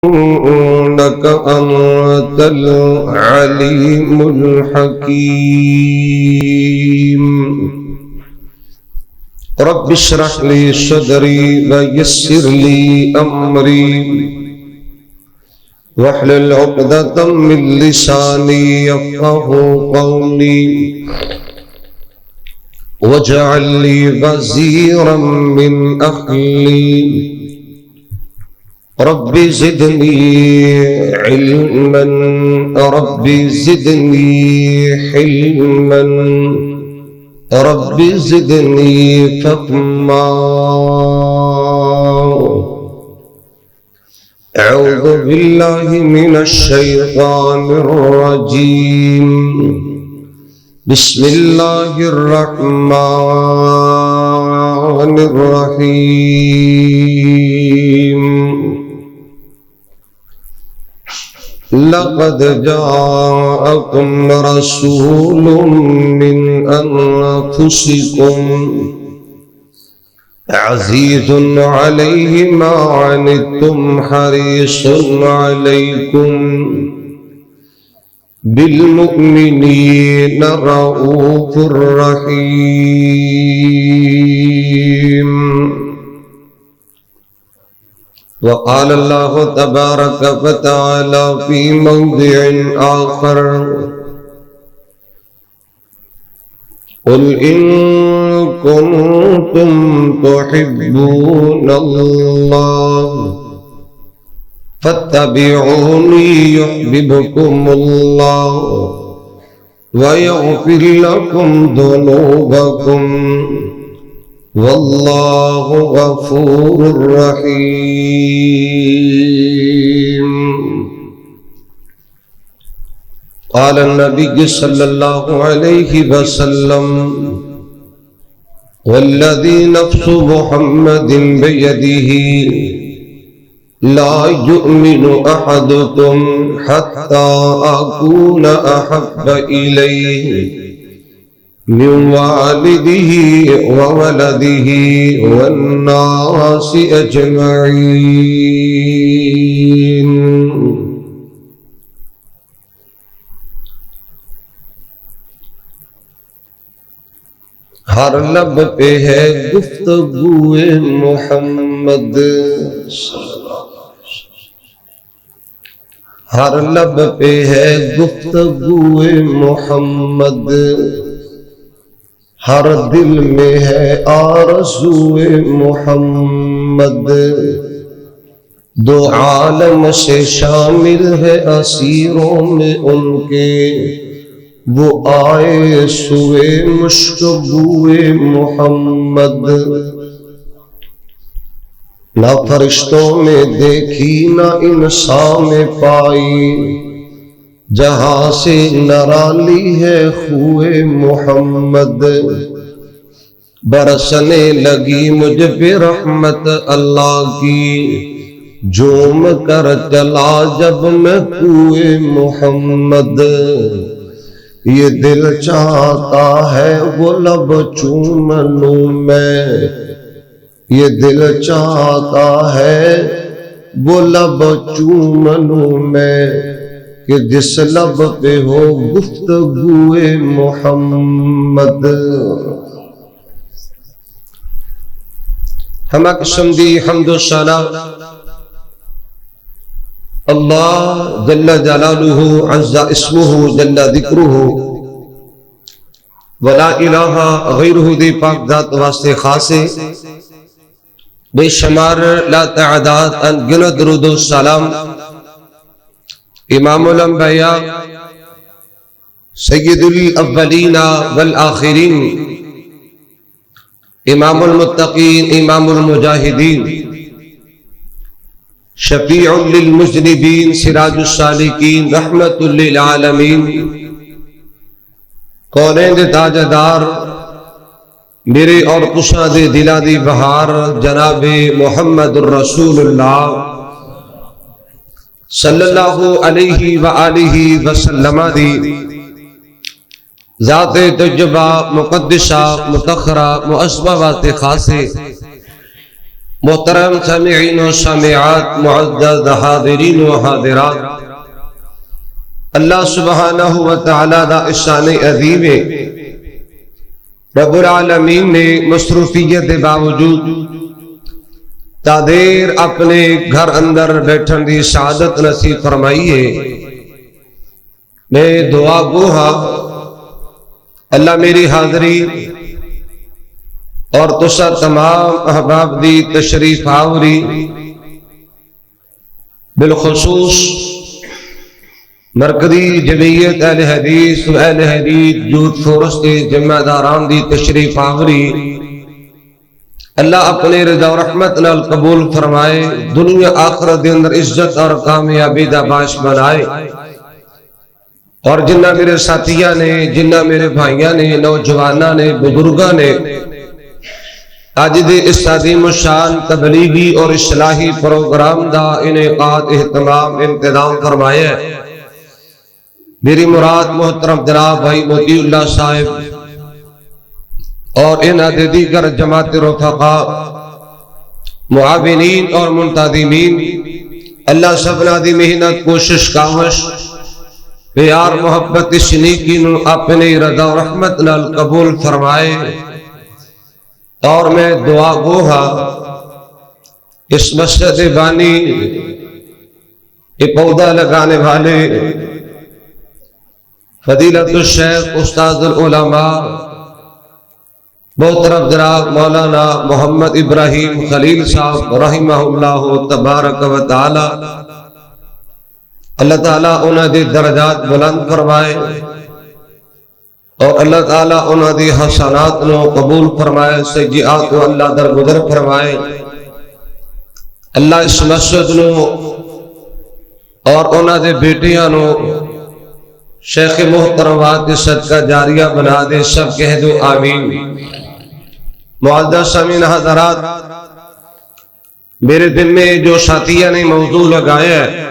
إنك أنت العليم الحكيم رب اشرح لي صدري ويسر لي أمري واحلل عقدة من لساني يفقهوا قولي واجعل لي وزيرا من أهلي رب زدني علما رب زدني حلما رب زدني فهما أعوذ بالله من الشيطان الرجيم بسم الله الرحمن الرحيم لقد جاءكم رسول من أنفسكم عزيز عليه ما عنتم حريص عليكم بالمؤمنين رؤوف رحيم وقال الله تبارك وتعالى في موضع آخر قل إن كنتم تحبون الله فاتبعوني يحببكم الله ويغفر لكم ذنوبكم والله غفور رحيم قال النبي صلى الله عليه وسلم والذي نفس محمد بيده لا يؤمن أحدكم حتى أكون أحب إليه من والده وولده والناس أجمعين ہر لب پہ ہے گفتگو محمد ہر لب پہ ہے گفتگو محمد ہر دل میں ہے آرزو محمد دو عالم سے شامل ہے اسیروں میں ان کے وہ آئے سوئے مشکبوئے محمد نہ فرشتوں میں دیکھی نہ انسان میں پائی جہاں سے نرالی ہے خوئے محمد برسنے لگی مجھ پہ رحمت اللہ کی جھوم کر چلا جب میں کوئے محمد یہ دل چاہتا ہے وہ لب چوم لوں میں یہ دل چاہتا ہے وہ لب چوم لوں میں کہ جس لب پہ ہو گفتگو محمد ہم قسم دی حمد و ثنا اللہ جل جلالہ عز اسمہ جل ذکرہ ولا الہ غیرہ دی پاک ذات واسطے خاصے بے شمار لا تعداد انگنت درود و سلام امام الانبیاء سید الاولین والآخرین امام المتقین امام المجاہدین شفیع للمذنبین سراج السالکین رحمت للعالمین کونین دے تاجدار میرے اور کشاد دلا دی بہار جناب محمد الرسول اللہ صلی اللہ علیہ وآلہ وسلم دی ذات تجبہ مقدسہ متخرہ معصبہ وات خاصے محترم سامعین و سامعات، معزز حاضرین و حاضرات، اللہ سبحانہ و تعالیٰ دا احسان عظیم ہے۔ رب العالمین نے مصروفیت باوجود تا دیر اپنے گھر اندر بیٹھن دی سعادت نصیب فرمائی ہے۔ میں دعا گو ہاں اللہ میری حاضری اور تسا تمام احباب دی تشریف آوری، بالخصوص مرکزی جمعیت اہل حدیث و اہل حدیث یوتھ فورس کے ذمہ داران دی تشریف آوری، اللہ اپنے رضا و رحمت نال قبول فرمائے، دنیا آخرت دے اندر عزت اور کامیابی دا باعث بنائے۔ اور جنہ میرے ساتھیاں نے، جنہ میرے بھائیاں نے، نوجواناں نے، بزرگاں نے آج دے اس عظیم الشان تبلیغی اور اصلاحی پروگرام دا انعقاد اہتمام انتظام فرمایا ہے، میری مراد محترم جناب بھائی موتی اللہ صاحب اور ان دیگر جماعت رفقا، معاونین اور منتظمین، اللہ سبنا دی محنت کوشش کاوش پیار محبت شنیکی نو اپنی رضا و رحمت نال قبول فرمائے۔ اور میں دعا گو ہاں اس مسجد بانی یہ پودا لگانے والے فضیلت الشیخ استاد العلماء محترم جناب مولانا محمد ابراہیم خلیل صاحب رحمہ اللہ تبارک و تعالی، اللہ تعالیٰ انہاں دی درجات بلند فرمائے اور اللہ تعالیٰ انہاں دی حسنات نو قبول فرمائے، سیئات کو اللہ درگزر فرمائے۔ اللہ اس مسجد نو اور انہاں دے بیٹیاں نو شیخ محترمات کے صدقہ جاریہ بنا دے، سب کہہ دو آمین۔ معزز سامعین حضرات، میرے دل میں جو ساتھیاں نے موضوع لگایا ہے،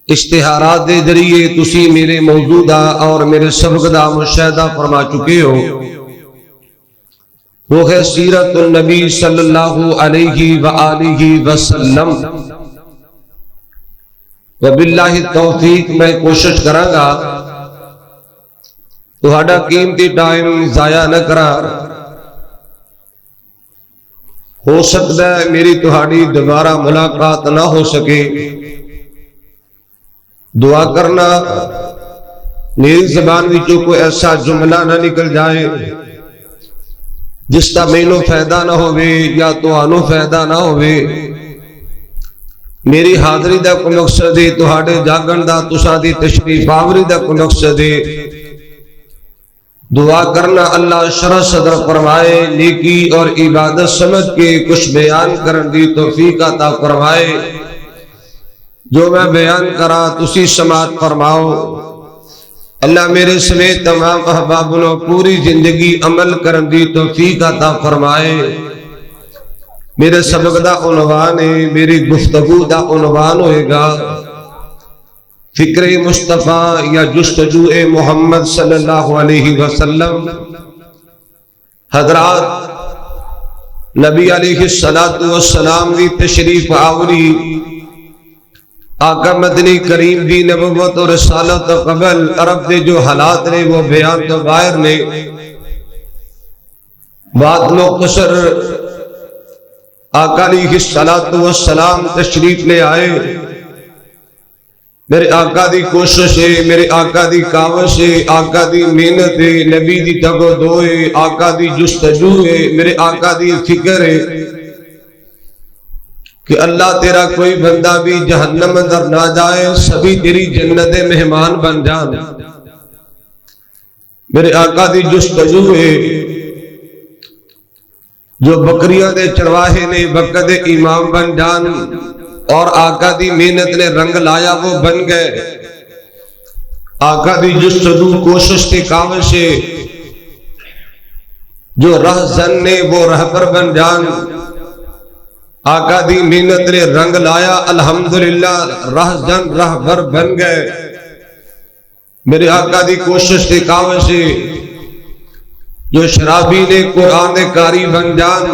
اشتہارات دے ذریعے تسی میرے موجودہ اور میرے سبق دا مشاہدہ فرما چکے ہو، وہ ہے سیرت النبی صلی اللہ علیہ وآلہ وسلم۔ وباللہ توفیق میں کوشش کراں گا تہاڈا قیمتی ٹائم ضائع نہ کرا۔ ہو سکتا ہے میری تہاڈی دوبارہ ملاقات نہ ہو سکے، دعا کرنا میری زبان وچوں کوئی ایسا جملہ نہ نکل جائے جس کا مینوں فائدہ نہ ہوئے یا تہانوں فائدہ نہ ہوئے۔ میری حاضری دا کوئی مقصد ہے، تہاڈے جاگن دا، تساں دی تشریف آوری دا کوئی مقصد ہے۔ دعا کرنا اللہ شرح صدر فرمائے، نیکی اور عبادت سمجھ کے کچھ بیان کرن دی توفیق عطا فرمائے۔ جو میں بیان کرا تسی سماعت فرماؤ، اللہ میرے سمیت تمام احباب نو پوری زندگی عمل کرن دی توفیق عطا فرمائے۔ میرے سبق دا عنوان ہے، میری گفتگو دا عنوان ہوئے گا فکر مصطفیٰ یا جستجو محمد صلی اللہ علیہ وسلم۔ حضرات، نبی علیہ السلام دی تشریف آوری، آقا مدنی کریم دی نبوت اور رسالت قبل عرب دے جو حالات نے وہ بیان تو باہر نے۔ بات مختصر، آقا علیہ السلام تشریف لے آئے، میرے آقا دی کوشش ہے، میرے آقا دی کاوش ہے، آقا دی محنت ہے، نبی دی تگ و دو ہے، آقا دی جستجو ہے، میرے آقا دی فکر ہے کہ اللہ تیرا کوئی بندہ بھی جہنم اندر نہ جائے، سبھی تیری جنت مہمان بن جان۔ میرے آقا دی جستجو ہے، جو بکریاں دے چرواہے نے وقت امام بن جان، اور آقا دی محنت نے رنگ لایا وہ بن گئے۔ آقا دی جستجو کوشش کے کاوش ہے، جو رہزن نے وہ رہبر بن جان۔ آقا دی محنت نے رنگ لایا، الحمدللہ رہزن رہبر بن گئے۔ میرے آقا دی کوشش کے کاوش ہے، جو شرابی نے قرآن قاری بن جان۔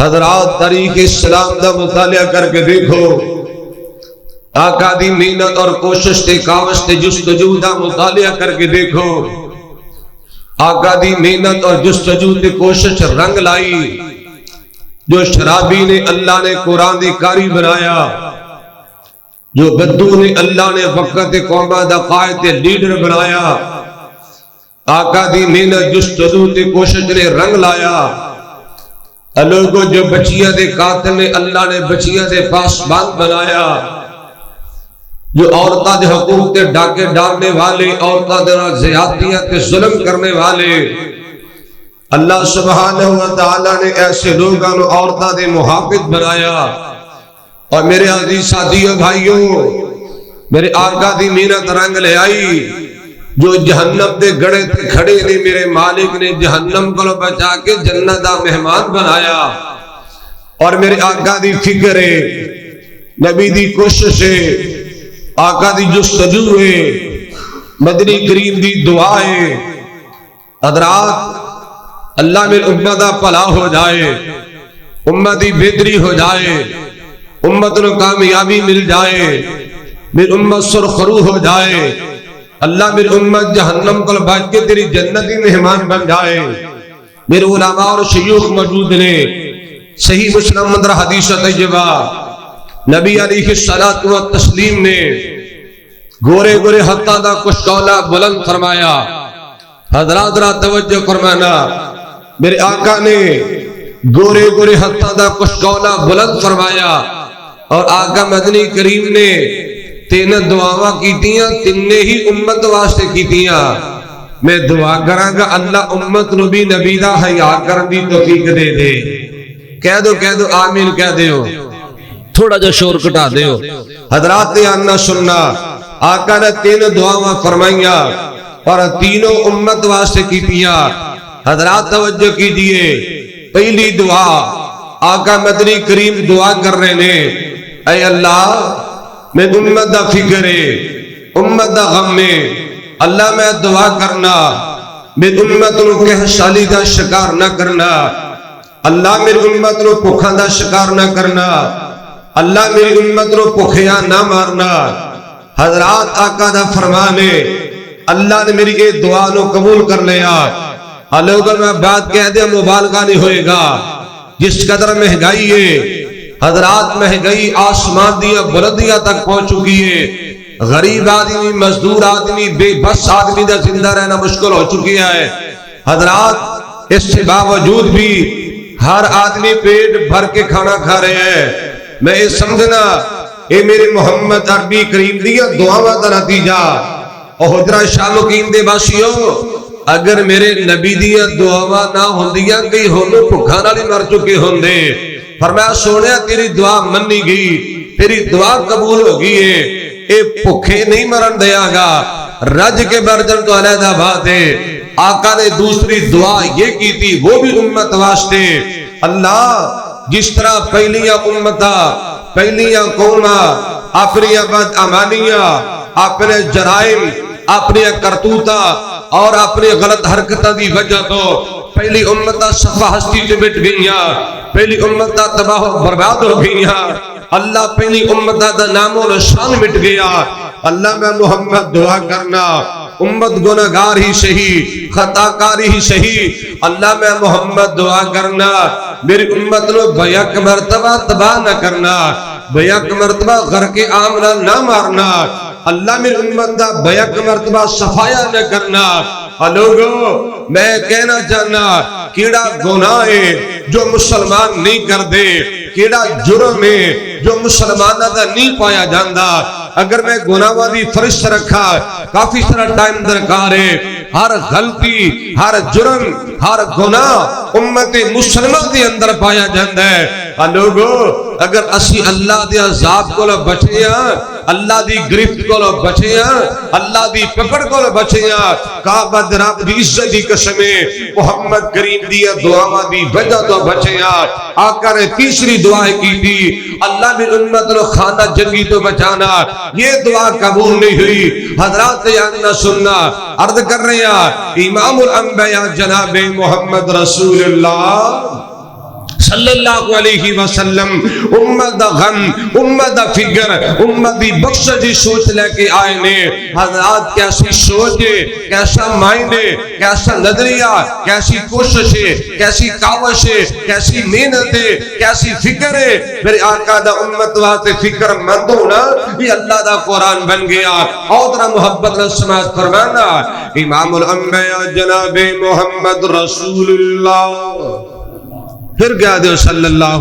حضرات تاریخ اسلام دا مطالعہ کر کے دیکھو، آقا دی محنت اور کوشش تے کاوش تے جستجو دا مطالعہ کر کے دیکھو، آقا دی محنت اور جستجو تے کوشش رنگ لائی۔ جو شرابی نے اللہ نے قرآن دی کاری بنایا، جو بدو نے اللہ نے وقت قومہ دا قائد لیڈر بنایا، آقا دی محنت جستجو تے کوشش نے رنگ لایا۔ لوگوں جو بچیاں دے قاتل نے اللہ نے بچیاں دے پاسبان بنایا، جو عورتاں دے حقوق تے ڈاکے ڈالنے والے، عورتاں دے زیادتیاں تے ظلم کرنے والے، اللہ سبحانہ وتعالی نے ایسے لوگوں کو عورتاں دے محافظ بنایا۔ اور میرے عزیز ساتھیوں بھائیوں، میرے آقا دی محنت رنگ لے آئی۔ جو جہنم دے گڑے تے کھڑے نے، میرے مالک نے جہنم کو بچا کے جنت دا مہمان بنایا۔ اور میرے آقا دی فکر ہے، نبی دی کوشش ہے، آقا دی جستجو ہے، مدنی کریم دی دعا ہے۔ حضرات اللہ میری امت دا بھلا ہو جائے، امت دی بہتری ہو جائے، امت کو کامیابی مل جائے، میری امت سرخرو ہو جائے، اللہ میری امت جہنم کو بچ کے تیری جنتی مہمان بن جائے۔ میرے علماء اور شیوخ موجود نے، صحیح مسلم اندر حدیث طیبہ نبی علیہ الصلوۃ والتسلیم نے گورے گورے ہتھاں دا کشکولا بلند فرمایا۔ حضرات را توجہ فرمانا، میرے آقا نے گورے گورے ہتھاں دا کشکولا بلند فرمایا، اور آقا مدنی کریم نے تین دعاواں کیتیاں، تینے ہی امت واسطے کیتیاں۔ میں دعا کراں گا اللہ امت نو بھی نبی دا حیا کرن دی توفیق دے دے۔ کہہ دو آمین کہہ دیو، تھوڑا جا شور کٹا دیو۔ حضرات آنا سننا، آقا نے تین دعاواں فرمائیاں اور تینوں امت واسطے کیتیاں۔ حضرات توجہ کیجئے، پہلی دعا آقا مدنی کریم دعا کر رہے نے، اے اللہ میں امت دا فکر ہے، امت دا غم ہے، اللہ میں دعا کرنا میں امت نو کہسالی دا شکار نہ کرنا، اللہ میری امت نو بھکھاں دا شکار نہ کرنا، اللہ میری امت نو بھکھیاں نہ مارنا۔ حضرات آقا دا فرمان ہے، اللہ نے میری یہ دعا نو قبول کر لیا۔ لوگوں میں بات کہہ دیا مبالغہ نہیں ہوئے گا، جس قدر مہنگائی ہے، حضرات مہنگائی آسمان دیا بلندیاں تک پہنچ چکی ہے، غریب آدمی، مزدور آدمی، بے بس آدمی دا زندہ رہنا مشکل ہو چکی ہے۔ حضرات اس سے باوجود بھی ہر آدمی پیٹ بھر کے کھانا کھا رہے ہیں۔ میں یہ سمجھنا اے میرے محمد عربی کریم دیا دعاواں دا نتیجہ۔ اور حجرہ شاہ مقیم دے باسیوں، اگر میرے نبی دیا دعاواں نہ ہوندیاں کئی ہونوں بھکھاں نال مر چکے ہوندے۔ فرمایا سونیا تیری دعا منی گئی، تیری دعا قبول ہو گئی ہے، اے بھکھے نہیں مرن دیا گا، رج کے برجن تو علیحدہ بات ہے۔ آقا نے دوسری دعا یہ کی تھی، وہ بھی امت واسطے، اللہ جس طرح پہلیاں امتاں، پہلیاں قوماں اپنی بد امانیاں، اپنے جرائم، اپنی کرتوتاں اور اپنی غلط حرکتاں دی وجہ تو پہلی امتاں صفحہ ہستی سے مٹ گئیاں، پہلی امتاں تباہ و برباد ہو گئیاں، اللہ پہلی امتاں دا نام و نشان مٹ گیا۔ اللہ میں محمد دعا کرنا، امت گناہگار ہی صحیح، خطاکار ہی صحیح، اللہ میں محمد دعا کرنا میری امت نو بیک مرتبہ تباہ نہ کرنا، بیک مرتبہ غرق آمنہ نہ مارنا، اللہ میری امت دا بیک مرتبہ صفایا نہ کرنا۔ لوگوں میں کہنا چاہنا، کیڑا گناہ ہے جو مسلمان نہیں کر دے، کیڑا جرم ہے جو مسلمانہ دا نہیں پایا جاندہ۔ اگر میں گناہ دی فرشت رکھا، کافی سارا ٹائم درکار ہے، ہر غلطی، ہر جرم، ہر گناہ امت مسلمہ دی اندر پایا جاندہ ہے۔ لوگوں اگر اسی اللہ دی عذاب کو بچیاں، اللہ دی گرفت کو بچیاں، اللہ دی پکڑ کو بچیاں، کعبہ رب دی عزت دی قسمیں محمد کریم دی دعاواں دی وجہ تو بچیاں۔ آقا نے تیسری دعا کی تھی، اللہ بھی امت نو خانہ جنگی تو بچانا، یہ دعا قبول نہیں ہوئی۔ حضرات یادنا سننا، عرض کر رہے ہیں امام الانبیاء جناب محمد رسول اللہ صلی اللہ علیہ وسلم امت دا غم، امت دا فکر، امت دی بخش دی سوچ لے کے آئے نے۔ حضرات کیسی سوچ ہے، کیسا مائنڈ ہے، کیسا نظریہ، کیسی کوشش ہے، کیسی کاوش ہے، کیسی محنت ہے، کیسی فکر ہے۔ میرے آقا دا امت واسطے فکر مند ہونا یہ اللہ دا قرآن بن گیا۔ اور ذرا محبت نے سماعت فرمانا، امام الانبیاء جناب محمد رسول اللہ، پھر کیا دے صلی اللہ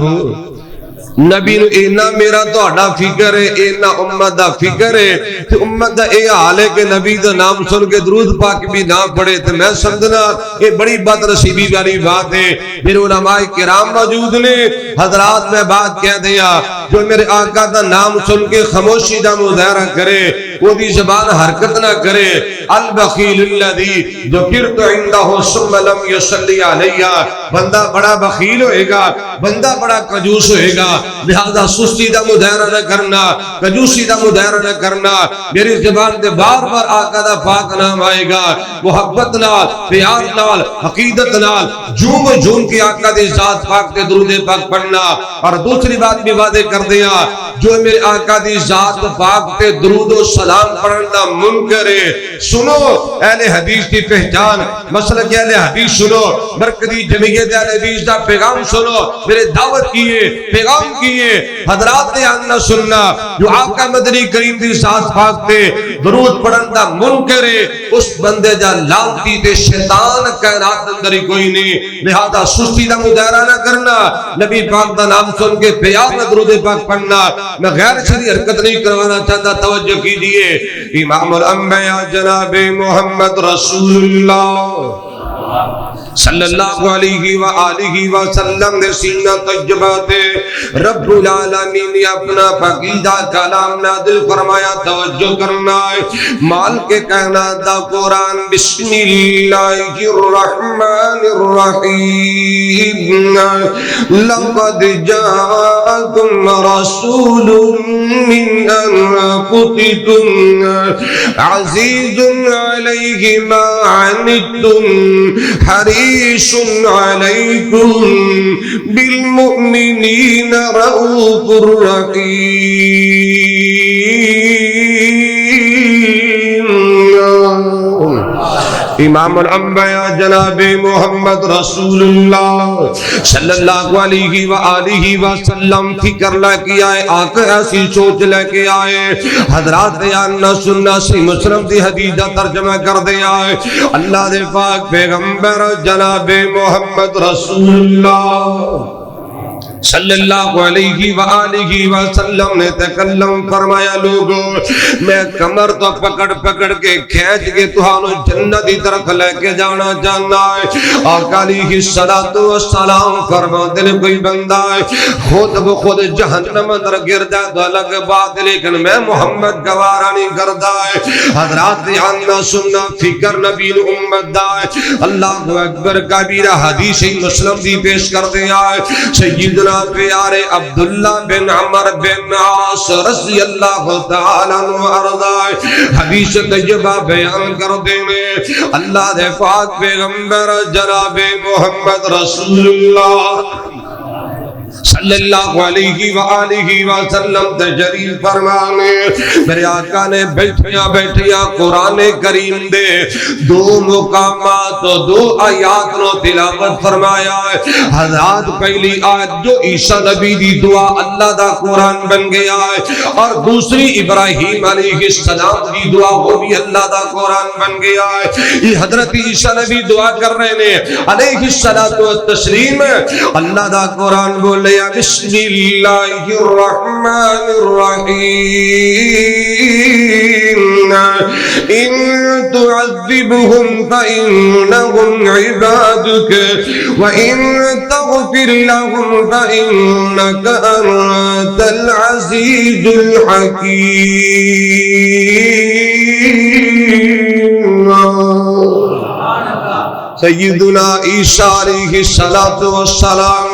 نبی نو اینا میرا تو اڈا فکر ہے، اینا امت دا فکر ہے۔ تو امت دا اے حال ہے کہ نبی دا نام سن کے درود پاک بھی نہ پڑے تو میں سمجھنا یہ بڑی بد نصیبی والی بات ہے۔ میرے علماء کرام موجود نے، حضرات میں بات کہہ دیا، جو میرے آقا دا نام سن کے خاموشی دا مظاہرہ کرے، وہ دی زبان حرکت نہ کرے، البخیل الذی ذکرت عندہ ثم لم یصلی علیہ، بندہ بڑا بخیل ہوئے گا، بندہ بڑا کنجوس ہوئے گا۔ لہذا سستی دا مظاہرہ نہ کرنا، کنجوسی دا مظاہرہ نہ کرنا۔ میری زبان دے بار بار آقا دا پاک نام آئے گا، محبت نال، پیار نال، حقیقت نال، جھوم جھوم کے آقا دی ذات پاک تے درود پاک پڑھنا۔ اور دوسری بات بھی وعدے کر دیا، جو میرے آقا دی ذات پاک تے درود و سلام پڑھنا منکر ہے، سنو اہل حدیث کی پہچان، مسلک اہل حدیث سنو، مرکزی جمعیت اہل حدیث دا پیغام سنو، میرے دعوت کیے، پیغام کیے، حضرات نے آننا سننا، جو آقا مدنی کریم دی ذات پاک تے درود پڑھنا منکر ہے، اس بندے جا لانتی تے شیطان کائنات اندر ہی کوئی نہیں۔ لہذا سستی دا مظاہرہ نہ کرنا، نبی پاک دا نام سن کے پیار نہ درود پاک پڑھنا۔ میں غیر شرعی حرکت نہیں کروانا چاہتا، توجہ کیجئے۔ امام الانبیاء جناب محمد رسول اللہ صلی اللہ علیہ وآلہ وسلم نے سینہ طیبہ تے رب العالمین نے اپنا پاکیزہ کلام نازل فرمایا، توجہ کرنا ہے۔ مال کے کائنات دا قرآن، بسم اللہ الرحمن الرحیم، لقد جاءکم رسول من انفسکم عزیز علیہ ما عنتم حریص علیکم بالمؤمنین رؤوف رحیم۔ امام الانبیاء جناب محمد رسول اللہ صلی اللہ علیہ وآلہ وسلم فکر لے کے آئے، آقا ایسی سوچ لے کے آئے۔ حضرات آنا سننا سی مسلم دی حدیث دا ترجمہ کر دے آئے۔ اللہ دے پاک پیغمبر جناب محمد رسول اللہ صلی اللہ علیہ وآلہ وسلم نے تکلم فرمایا، لوگوں میں کمر تو پکڑ پکڑ کے کھینچ کے تہانوں جنت کی طرف لے کے جانا چاہنا ہے۔ آقا علیہ السلام فرماتے ہیں، کوئی بندہ ہے خود بخود جہنم اندر گر جائے تو الگ بات، لیکن میں محمد گوارا نہیں کرتا ہے۔ حضرات آنا سننا فکر نبی امت دا ہے۔ اللہ اکبر کبیرہ حدیث مسلم دی پیش کر دیا ہے۔ سیدنا پیارے عبداللہ بن عمر بن عاص رضی اللہ تعالیٰ عنہ ارضائے حدیث طیبہ بیان کر دینے، اللہ دے پاک پیغمبر جناب محمد رسول اللہ صلی اللہ علیہ وآلہ وسلم تجریب فرمانے، میرے آقا نے بیٹھیاں بیٹھیاں قرآن کریم دے دو مقامات و دو آیات نو تلاوت فرمایا ہے۔ حضرات پہلی آیت جو عیسیٰ نبی دی دعا اللہ دا قرآن بن گیا ہے، اور دوسری ابراہیم علیہ السلام دی دعا وہ بھی اللہ دا قرآن بن گیا ہے۔ یہ حضرت عیسیٰ نبی دعا کر رہے ہیں علیہ السلام، اللہ دا قرآن بولے بسم اللہ الرحمن الرحیم، ان تعذبهم فإنهم عبادك وإن تغفر لهم فإنك أنت العزيز الحكيم۔ سیدنا عیسیٰ علیہ السلام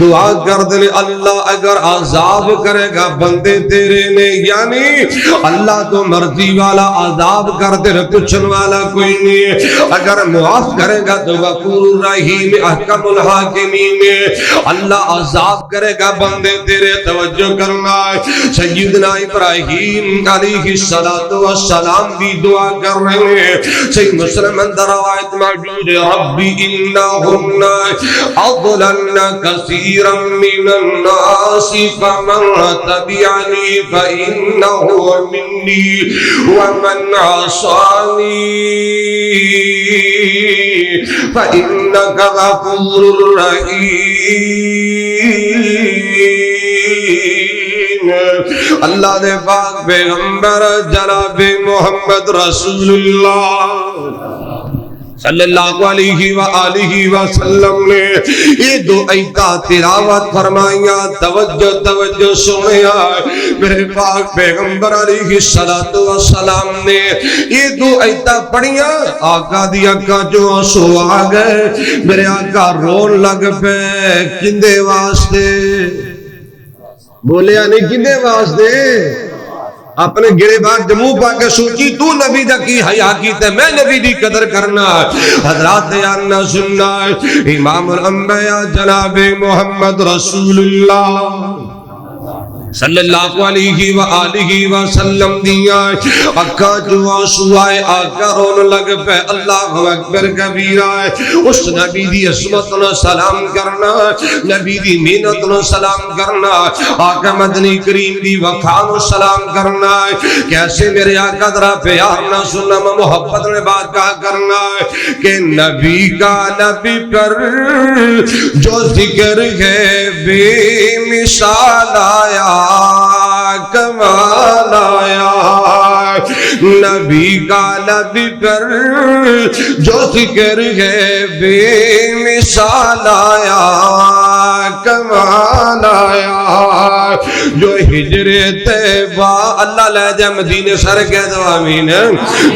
دعا کر دے اللہ اگر عذاب کرے گا بندے تیرے نے، یعنی اللہ تو مرضی والا، عذاب کر دے پوچھن والا کوئی نہیں، اگر معاف کرے گا تو غفور الرحیم احکم الحاکمین، اللہ عذاب کرے گا بندے تیرے توجہ کرنا ہے۔ سیدنا ابراہیم علیہ السلام بھی دعا کر رہے ہیں، صحیح مسلم اندر روایت موجود ہے، ربی انہن اضللن کثیرا من الناس فمن تبعنی فانہ منی ومن عصانی فانک غفور رحیم۔ اللہ دے پاک پیغمبر جناب محمد رسول اللہ صلی اللہ علیہ وآلہ وسلم نے یہ دو ایتہ تلاوت فرمائیاں، توجہ سنیا، میرے پاک پیغمبر علیہ السلام نے یہ دو ایتہ پڑھیاں، آقا دی آقا جو آنسو آگئے، میرے آقا رون لگ پہ، کندے واسطے بولیا نہیں، کندے واسطے؟ اپنے گرے بار جمو پا کے سوچی تو نبی دا کی حیا کی تے میں نبی دی قدر کرنا۔ حضرات یاننا سننا امام الانبیاء جناب محمد رسول اللہ صلی اللہ علیہ وآلہ وسلم دیا اکھا جو آنسو آئے، آقا رون لگ پہ، اللہ اکبر کبیرہ ہے، اس نبی دی عظمت نہ سلام کرنا، نبی دی محنت نہ سلام کرنا، آقا مدنی کریم دی وفا نہ سلام کرنا، کیسے میرے آقا ذرا پیار نہ سننا، محبت نے بات کہا کرنا کہ نبی کا نبی پر جو ذکر ہے بے مثال آیا، کمال آیا، نبی کا نبی پر جو ذکر ہے بے مثال آیا، کمال آیا، جو ہجر طیبہ اللہ لے جا مدینے سر کہہ دو آمین،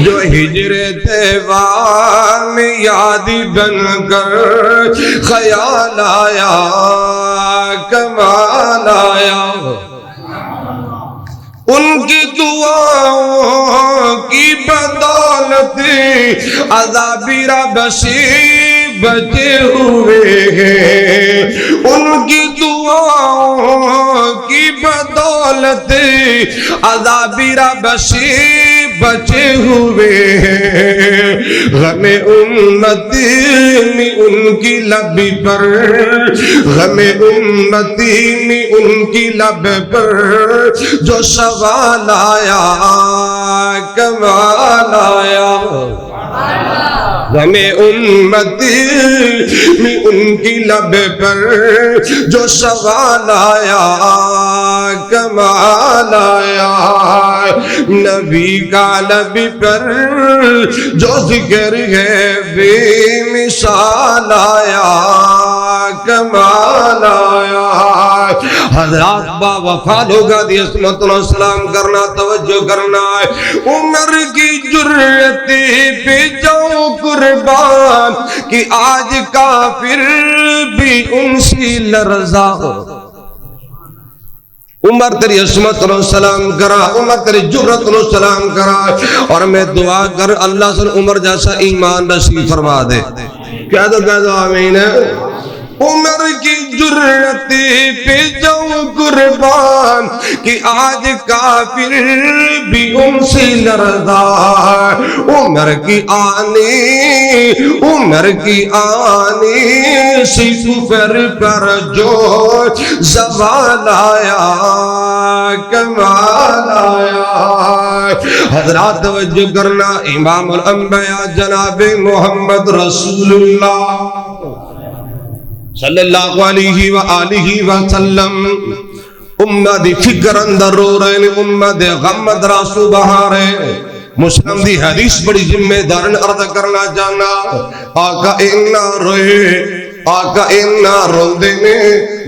جو ہجر طیبہ میں یادی بن کر خیال آیا، کمال آیا، ان کی دعاؤں کی بدولت عذابی رب سے بچے ہوئے ہیں، ان کی دعاؤں کی بدولت عذابی رب سے بچے ہوئے ہیں، غم امتی میں ان کی لب پر، غم امتی میں ان کی لب پر جو سوال آیا، کمال آیا، غم امتی میں ان کی لب پر جو سوال آیا، کمال آیا، نبی کا نبی پر جو ذکر ہے بے مثال آیا، کمال آیا۔ حضرات با وفا لوگا دی عظمت و سلام کرنا، توجہ کرنا ہے، عمر کی جرت پہ جاؤ قربان کہ آج کافر بھی ان سے لرزا ہو۔ عمر تیری عظمت و سلام کرا، عمر تیری جرت و سلام کرا، اور میں دعا کر اللہ سے عمر جیسا ایمان نصیب فرما دے۔ کہہ دو آمین۔ عمر کی جرت پہ جاؤ قربان کہ آج کافر بھی ان سے لرزا، عمر کی آنی سی کفر پر جو زوال آیا، کمال آیا۔ حضرات توجہ کرنا، امام الانبیاء جناب محمد رسول اللہ صلی اللہ علیہ وآلہ وسلم امہ دی فکر اندر رو رہے ہیں، امہ دے غم دراسو بہارے۔ مسلم دی حدیث بڑی ذمہ دارن عرض کرنا جانا، آقا اینا روئے، آقا اینا رو دینے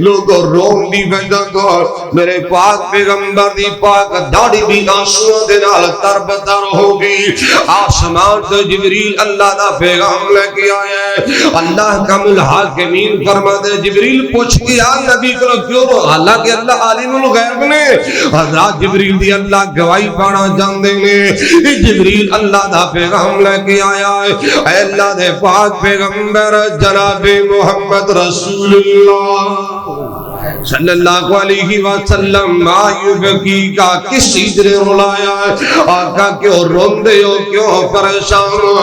لوگوں روم دی وجہ تو میرے پاک پیغمبر دی پاک داڑھی بھی آنسوں دے نال تربتر ہوگی. آسمان تو جبریل اللہ دا پیغام لے کے آیا ہے. اللہ کا الحاکمین فرماتے جبریل پوچھ گیا نبی کو کیوں رو؟ حالانکہ اللہ عالم الغیب نے حضرات جبریل دی اللہ گواہی پانا جاندے نے. جبریل اللہ دا پیغام لے کے آیا ہے. اے اللہ دے پاک پیغمبر جناب محمد رسول اللہ صلی اللہ علیہ وسلم معیوب کی کا کس چیز نے رلایا ہے؟ آقا کیوں روندے ہو، کیوں پریشان ہو؟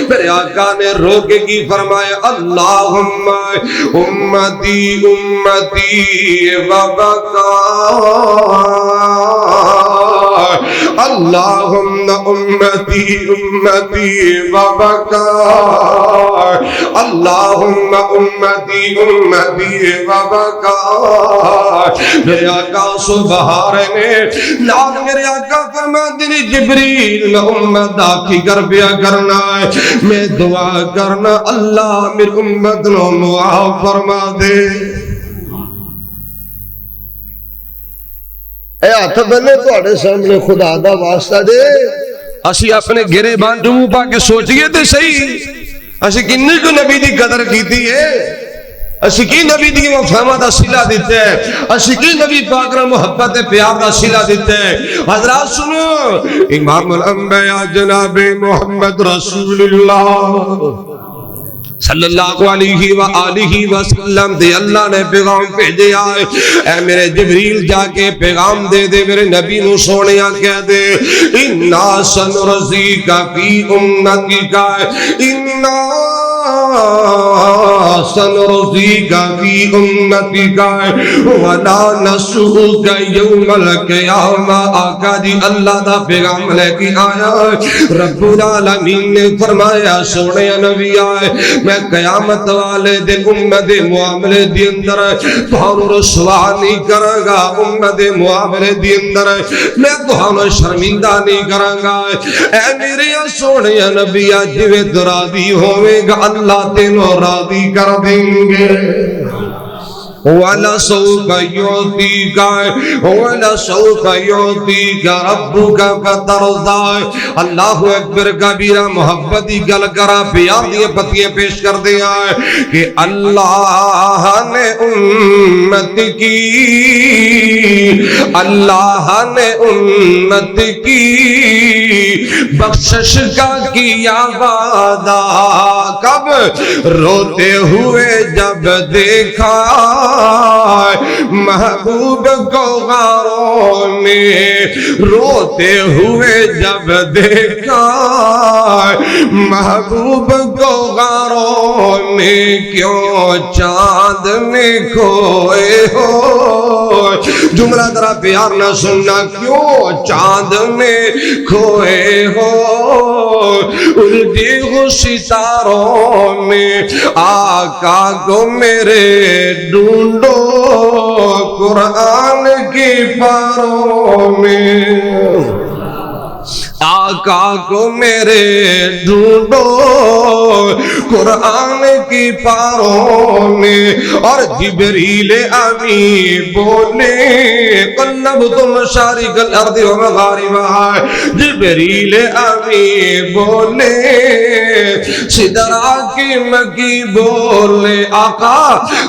میرے آقا نے روکے کی فرمایا اللہم امتی امتی وبکا، اللہم امتی امتی وبکا، اللہم امتی امتی وبکا. میرے آقا صبح رہے لال میرے آقا فرماتے ہیں جبریل میں امت دا فکر پیا کرنا ہے، میں دعا کرنا اللہ میری امت نو معاف فرما دے. اے ہاتھ بنے تواڈے سامنے خدا دا واسطہ دے اسی اپنے گرے بان منہ پا کے سوچئے تے صحیح اسی کنی کو نبی دی قدر کیتی ہے، اسی کی نبی دی مفہمہ دا صلہ دیتے ہیں، اسی کی نبی پاک را محبت پیار دا صلہ دیتے ہیں. حضرات سنو امام الانبیاء جناب محمد رسول اللہ صلی اللہ علیہ وآلہ وسلم دے اللہ نے پیغام بھیجے آئے. اے میرے جبریل جا کے پیغام دے دے میرے نبی نو سونیا کہہ دے اِنَّا سَنُرْزِيكَ فِي أُمَّتِكَ اِنَّا سَنُرْزِيكَ فِي أُمَّتِكَ وَلَا نَسُوكَ يَوْمَ الْقِيَامَةِ. آقا دی اللہ دا پیغام لے کے آیا. رب العالمین نے فرمایا سونے نبی آئے میں قیامت والے دن امت معاملے دی اندر تہانوں رسوا نہیں کروں گا، امت معاملے دی اندر میں تہانوں شرمندہ نہیں کروں گا. اے میرے سونے نبی جویں راضی ہوئے گا اللہ تینوں راضی کر دیں گے. وَلَسَوْفَ يُعْطِيكَ وَلَسَوْفَ يُعْطِيكَ رَبُّكَ فَتَرْضَىٰ. اللہ اکبر کبیرہ محبت دی گل کرا پیار دی پتیاں پیش کر دیا ہے کہ اللہ نے امت کی، اللہ نے امت کی بخشش کا کیا وعدہ. کب؟ روتے ہوئے جب دیکھا محبوب کو غاروں میں، روتے ہوئے جب دیکھا محبوب کو غاروں میں، کیوں چاند میں کھوئے ہو. جملہ ذرا پیار نہ سننا، کیوں چاند میں کھوئے ہو الٹی ہو ستاروں میں. آقا کو میرے ڈھونڈو قرآن کی پاروں میں، آقا کو میرے ڈھونڈو قرآن کی پاروں میں. اور جبریل امین بولے قلبت مشارق الارض ومغاربہا. جبریل امین بولے سدرا کی مکی بولے آقا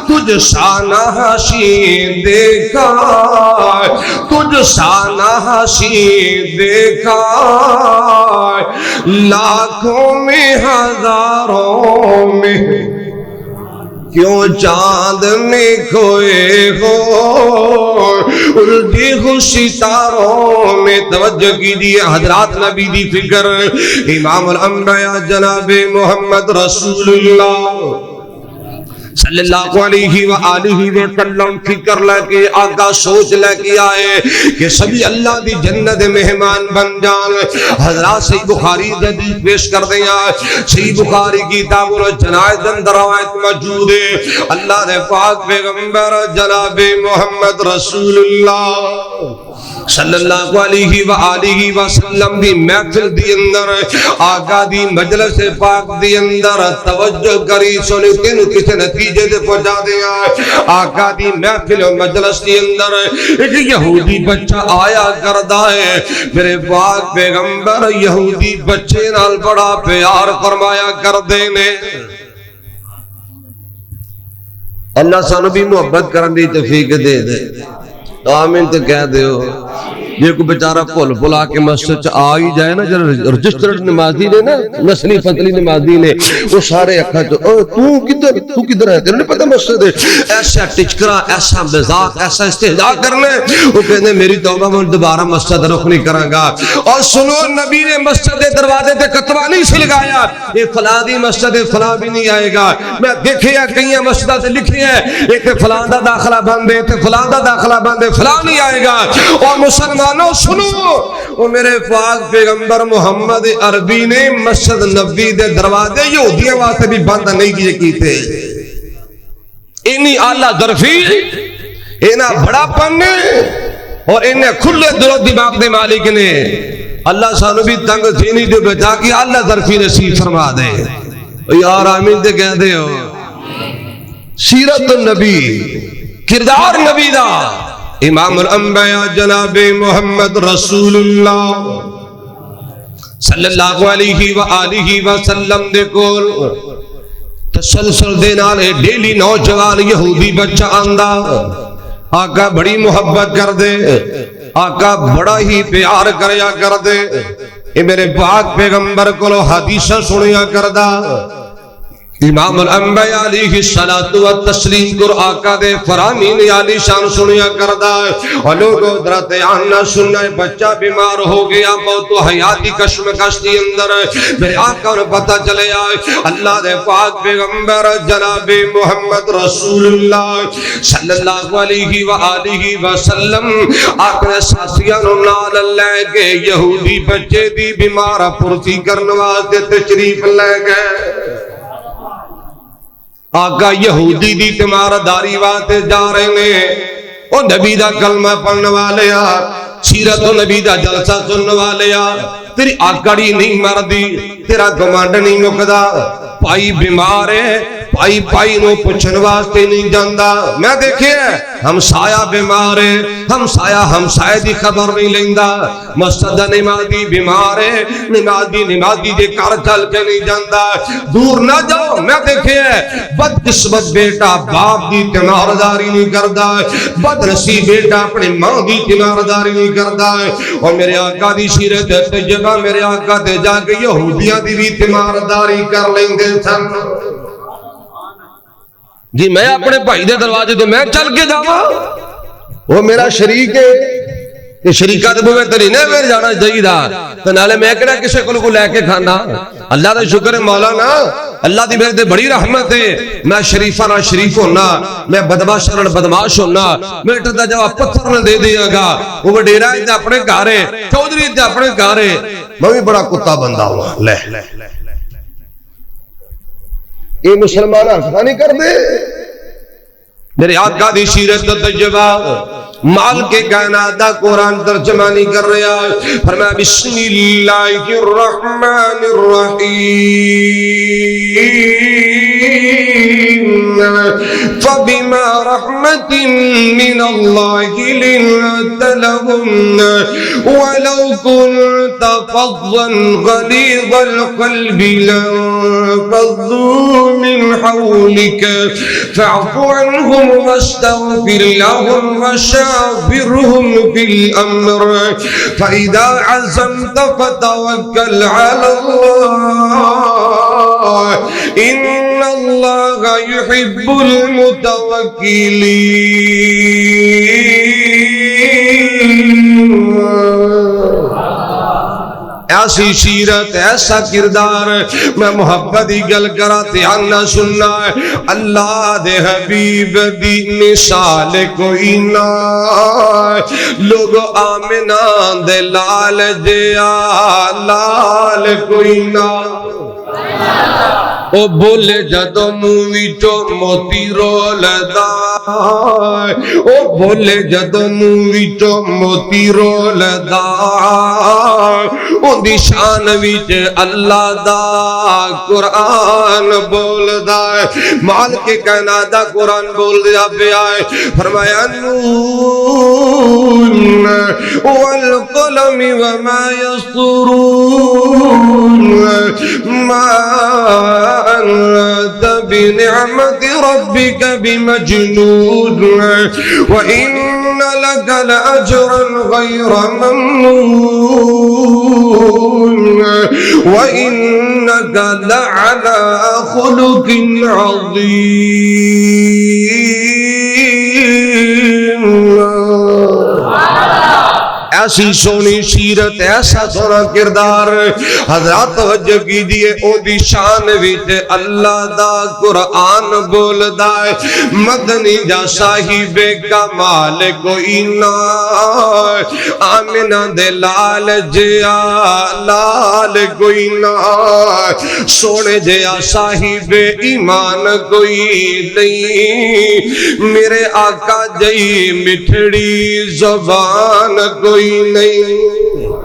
تجھ شانہ حسین دیکھا، تجھ شانہ حسین دیکھا لاکھوں میں ہزاروں میں، کیوں چاند میں کھوئے ہو الٹی ہو ستاروں میں. توجہ کیجیے حضرات نبی دی فکر امام الانبیاء جناب محمد رسول اللہ صلی اللہ علیہ وآلہ وسلم فکر لے کے آقا سوچ لے کے آئے کہ سبھی اللہ دی جنت مہمان بن جان. حضرات صحیح بخاری حدیث پیش کر دیں. صحیح بخاری کی کتاب الجنائز اندر روایت موجود ہے اللہ نے پاک پیغمبر جناب محمد رسول اللہ صلی اللہ علیہ وآلہ وسلم دی محفل دی اندر آقا دی مجلس پاک دی اندر توجہ کری سنی تینو کسی نتیجے دے پہنچا دیا آقا دی محفل و مجلس دی اندر ایک یہودی بچہ آیا کردہ ہے میرے پاک پیغمبر یہودی بچے نال بڑا پیار فرمایا کر دینے اللہ سانو بھی محبت کرن دی توفیق دے دے آمین تو کہہ دے ہو یہ کوئی بیچارہ پھول آ کے مسجد چ آ ہی جائے نا جو رجسٹرڈ نمازی نے نا نسلی فتلی نمازی نے وہ سارے اکھا تو کدھر ہے تیرے نہیں پتہ مسجد ہے ایسا ٹچکرا ایسا مزاق ایسا استہزاء کرنے وہ کہنے میری توبہ میں دوبارہ مسجد رخ نہیں کروں گا اور سنو نبی نے مسجد دروازے تے کتبہ نہیں سے لگایا یہ فلاں دی مسجد فلاں بھی نہیں آئے گا میں دیکھے یا کئی مسجدہ سے لکھی ہے ایک فلاں دا داخلہ بندے تے فلاں دا داخلہ بندے فلاں نہیں آئے گا اور مسلمانوں سنو وہ میرے پاک پیغمبر محمد عربی نے مسجد نبی دے دروازے یہودیاں واسطے بھی بند نہیں کیے کی تھے انہی آلہ ظرفی انہا بڑا پننے اور انہیں کھلے دل و دماغ دے مالک نے اللہ سانو بھی تنگ سینی دے بچا کی آلہ ظرفی نصیب فرما دے یار آمین دے کہہ دے ہو سیرت النبی کردار نبی دا امام الانبیاء جناب محمد رسول اللہ صلی اللہ علیہ وآلہ وسلم دے کول تسلسل دے نالے ڈیلی نوجوان یہودی بچہ آندہ آقا بڑی محبت کر دے آقا بڑا ہی پیار کریا کر دے اے میرے پاک پیغمبر کو حدیثہ سنیا کردہ امام الانبیاء علیہ الصلاۃ والتسلیم کر آقا دے فرامین علی شان سنیا کردہ اور لوگوں درت آنا سننا بچہ بیمار ہو گیا موت و حیاتی کشمکش دی اندر میرے آقا نے پتہ چلے آئے اللہ دے پاک پیغمبر جناب محمد رسول اللہ صلی اللہ علیہ وآلہ وسلم آقا نے ساسیانو نال لے کے یہودی بچے دی بیمار پرسی کرنواز دے تشریف لے گئے آقا یہودی دی تمارداری واتے جا رہے ہیں او نبی دا کلمہ پڑھنے والے سیرت و نبی دا جلسہ سننے والے تیری آکڑی نہیں مردی تیرا گمانڈ نہیں مکدا پائی بیمار ہے پائی نو پچھن واسطے نہیں جاندہ میں دیکھے ہمسایہ بیمار ہے ہمسایہ دی خبر نہیں لیندہ مسجد نمازی بیمار ہے نمازی دے کار چل کے نہیں جاندہ دور نہ جاؤ میں دیکھے بدقسمت بیٹا باپ دی تیمارداری نہیں کردہ بدنصیب بیٹا اپنے ماں دی تیمارداری نہیں کردہ اور میرے آقا دی سیرت تجربہ میرے آقا دے جا کے یہودیاں دی بھی تیمارداری کر لیں گے سن جی میں اپنے بھائی دے دروازے تو میں چل کے جاؤں وہ میرا شریک ہے یہ شریکہ دے میں تری نہیں میرے جانا چاہیے دا تو نالے میں کہنا کسے کو لے کے کھانا اللہ دا شکر ہے مولانا اللہ دی میرے دے بڑی رحمت ہے میں شریفہ نہ شریف ہونا میں بدماش نہ بدماش ہونا میں ٹھتا جواب پتھر نہ دے دیا گا وہ وڈیرا اتنے اپنے گھارے چودری اتنے اپنے گھارے میں بھی بڑا کتا بندہ ہوا لے یہ مسلمان حرفہ نہیں کر دے میرے آقا دی سیرت تجربہ مال کے کائنات دا قرآن ترجمہ نہیں کر رہا فرمایا بسم اللہ الرحمن الرحیم فبما رحمت من اللہ لنت لهم ولو كنت فظا غليظ القلب لانفضوا من حولك فاعف عنهم واستغفر لهم وشاورهم في الأمر فإذا عزمت فتوكل على الله إن الله يحب المتوكلين ایسی سیرت ایسا کردار میں محبت ہی گل کرا دھیان نہ سننا ہے اللہ دے حبیب دی مثال کوئی نہ لوگ آمنہ دے لال جیا لال کوئی نہ او بولے جدوں منہ وچوں موتی رولدا او بولے جدوں منہ وچوں موتی رولدا اودی شان وچ اللہ دا قرآن بولدا ہے مالک کائنات دا قرآن بول دیا پیا ہے فرمایا نون والقلم وما يسطرون ما أنت بنعمة ربك بمجنون وإن لك لأجرا غير ممنون وإنك لعلى خلق عظيم ایسی سونی سیرت ایسا سونا کردار حضرات توجہ کیجئے او دی شان وچ اللہ دا قرآن بولدا ہے مدنی جا صاحب کمال کوئی نہ آمنہ دے لال جیا لال کوئی نہ سونے جیا صاحب ایمان کوئی نہیں میرے آقا جئی مٹھڑی زبان کوئی نہیں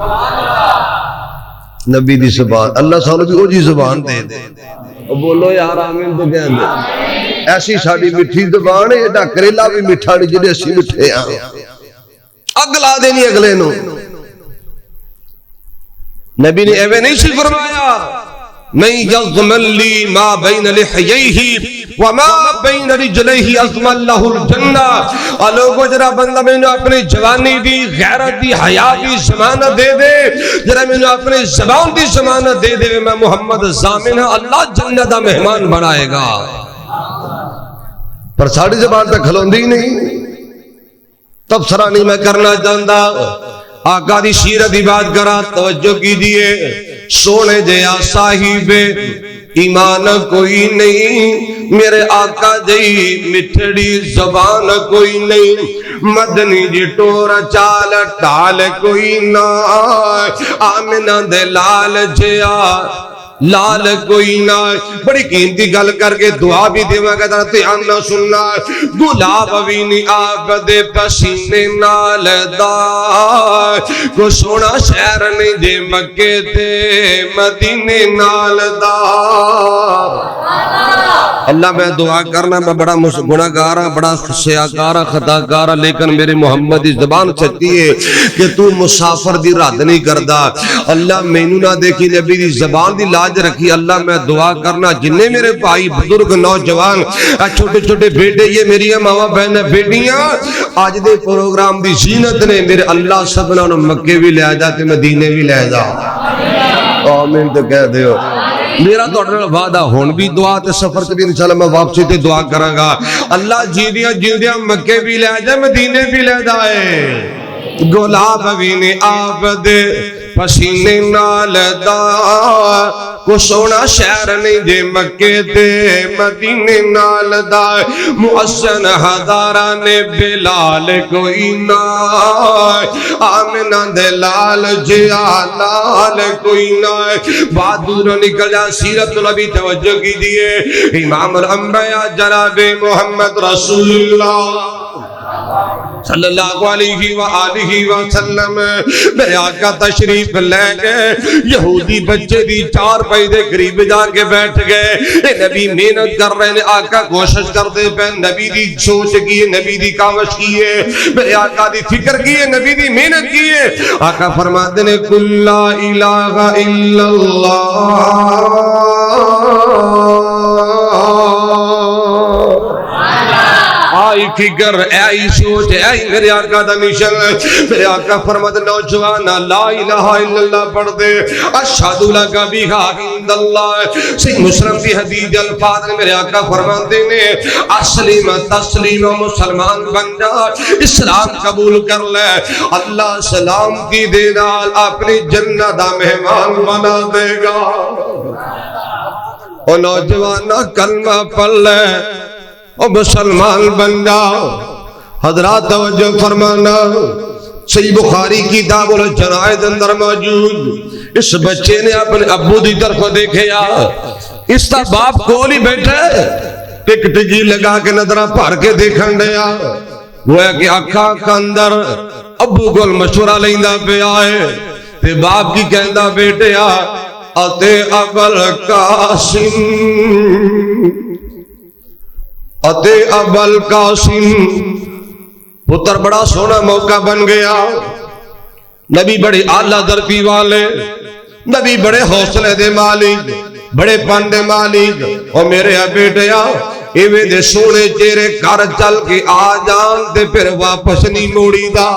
نبی دی زبان اللہ سالو بھی او جی زبان دے دے بولو یار آمین تو کیا دے ایسی ساڑی مٹھی زبان ہے ایڈا کریلا بھی مٹھا نہیں جنہیں اسی مٹھے آئے اگلا دینی اگلے نو نبی نے ایوے نہیں سی فرمایا من یضمن لی ما بین لحییہ وما بین رجلیہ ازمن لہ الجنہ اور لوگوں جرا بندہ میں نے اپنی جوانی دی غیرت دی حیاء دی ضمانت دے دے جرا میں نے اپنی زبان دی ضمانت دے دے میں محمد ضامن ہے اللہ جنت دا مہمان بنائے گا پر ساڑی زبان تک کھلوندی نہیں تبصرہ نہیں میں کرنا چاہتا آقا دی سیرت دی بات کرا توجہ کیجئے سونے جیا صاحب ایمان کوئی نہیں میرے آقا جئی مٹھڑی زبان کوئی نہیں مدنی جی ٹور چال ٹال کوئی نہ آمنہ دے لال جیا لال کوئی نہ بڑی قیمتی گل کر کے دعا بھی دیوا گا دھیان نہ سننا گلاب بھی نہیں آپ دے پسینے نال دا کو سونا شہر نہیں دے مکے تے مدینے نال دا اللہ میں دعا کرنا میں بڑا گناہگار ہاں بڑا سیاکار ہاں خطا کار ہاں لیکن میرے محمد دی زبان سچی ہے کہ تو مسافر دی رات نہیں کردا اللہ مینوں نہ دیکھی نبی دی زبان دی لاج رکھی اللہ میں دعا کرنا جنہیں میرے بھائی بزرگ نوجوان چھوٹے چھوٹے بیٹے یہ میری ماما بہن بیٹیاں آج دے پروگرام دی زینت نے میرے اللہ سبنا انہوں مکے بھی لے جاتے مدینے بھی لے جا آمین تو کہہ دیو میرا تو وعدہ ہون بھی دعا تے سفر سے بھی انشاءاللہ میں واپسی تے دعا کروں گا اللہ جیدیاں مکے بھی لے جائے مدینے بھی لے جائے گلاب بھی نے آپ دے پسینے نال دا کو سونا شہر نہیں دے مکے تے مدینے نال دا محسن ہزاران بلال کوئی نہ آمنہ دے لال جیا لال کوئی نہ بہادر نکل جا سیرت نبی توجہ کیجئے امام الانبیاء جناب محمد رسول اللہ صلی اللہ علیہ وآلہ وسلم میرے آقا تشریف لے گئے یہودی بچے دی چار پائی دے قریب جا کے بیٹھ گئے نبی محنت کر رہے ہیں آقا کوشش کرتے پہ نبی دی سوچ کیے نبی دی کاوش کیے میرے آقا دی فکر کیے نبی دی محنت کیے آقا فرماتے ہیں کل لا الہ الا اللہ آئی فکر آئی سوچ آئی میرے آقا دا مشن میرے آقا فرماتے نوجوانا لا الہ الا اللہ پڑھ دے اشہدو لگا بیہا عند اللہ سید مسلم کی حدیث الفاظ میرے آقا فرماتے نے اسلیم تسلیم مسلمان بن جا اسلام قبول کر لے اللہ سلام کی دینال اپنی جنت دا مہمان بنا دے گا اور نوجوانا کلمہ پڑھ لے اور مسلمان بن جاؤ حضرات توجہ فرمانا صحیح بخاری کی کتاب الجنائز اندر موجود اس بچے نے اپنے ابو دی طرف دیکھے اس کا باپ کول ہی بیٹھا ہے، ٹک ٹکی لگا کے نظرہ بھر کے دیکھن دیا، وہ ہے کہ اکھاں کا اندر ابو کول مشورہ لیندا پیا ہے تے باپ کی کہندا بیٹیا اتے ابل قاسم، اتے ابل قاسم۔ پتر بڑا سونا موقع بن گیا، نبی بڑے اعلیٰ درجے والے، نبی بڑے حوصلے دے مالک، بڑے پن دے مالک، اور میرے بیٹیا ایویں دے سونے چہرے گھر چل کے آ جان تے پھر واپس نہیں موڑی دا۔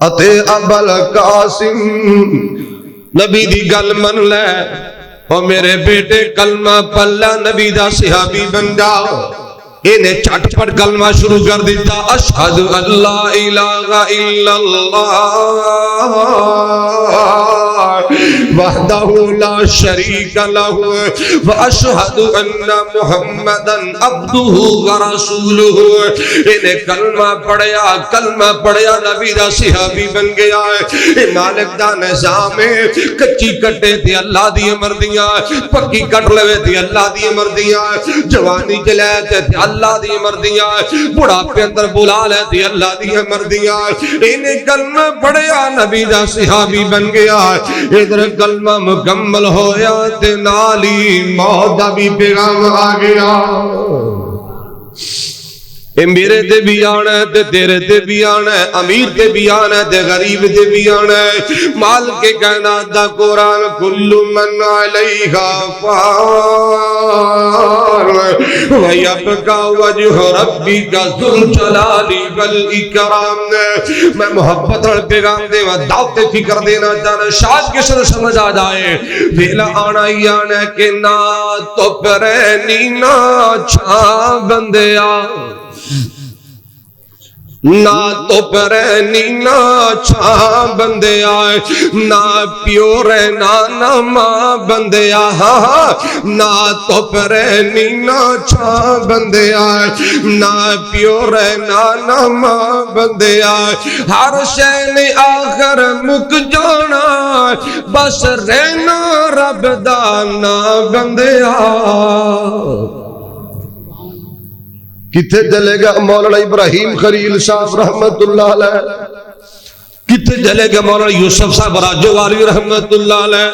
اتے ابل قاسم، نبی دی گل من لے، اور میرے بیٹے کلمہ پلا نبی دا صحابی بن جاؤ۔ انہیں چٹ پٹ کلمہ شروع کر دیتا، اشہد ان لا الہ الا اللہ وحدہ لا شریک لہ واشہد ان محمدا عبدہ ورسولہ۔ انہیں کلمہ پڑھیا نبی دا صحابی بن گیا ہے۔ مالک دا نظام ہے، کچی کٹے تے اللہ دی امر دیاں، پکی کٹ لوے تے اللہ دی امر دیاں، جوانی چلے تے اللہ دی مردیاں، بڑھاپے اندر بلا لیتی اللہ دی مردیاں۔ انہیں کلمہ پڑھیا نبی دا صحابی بن گیا، ادھر کلمہ مکمل ہویا تے نالی موت دا بھی پیغام آ گیا۔ اے میرے تے بھی آنا ہے تے تیرے تے بھی آنا ہے، امیر تے بھی آنا ہے تے غریب تے بھی آنا ہے۔ مال کے کائنات دا قرآن کل من علیہا فان ویبقا وجہ ربک ذو الجلال والاکرام۔ میں محبت اور پیغام دے و دعوت فکر دینا چاہنا، شاید کس نے سمجھ آ جائے ویلا آنا ہی آنا ہے کہ نہ تو پرینی نہ چھا بندیا، نہ تو پرینی نہ چھا بندیا، نہ پیو رہنا نہ ماں بندیا، نہ تو پرینی نہ چھا بندیا، نہ پیو رہنا نہ ماں بندیا۔ ہر شے نے آخر مک جانا، بس رہنا رب دا نا بندیا۔ کتھے چلے گا مولانا ابراہیم خلیل صاحب رحمت اللہ علیہ، کتھے چلے گا مولانا یوسف صاحب راجو والی رحمت اللہ علیہ۔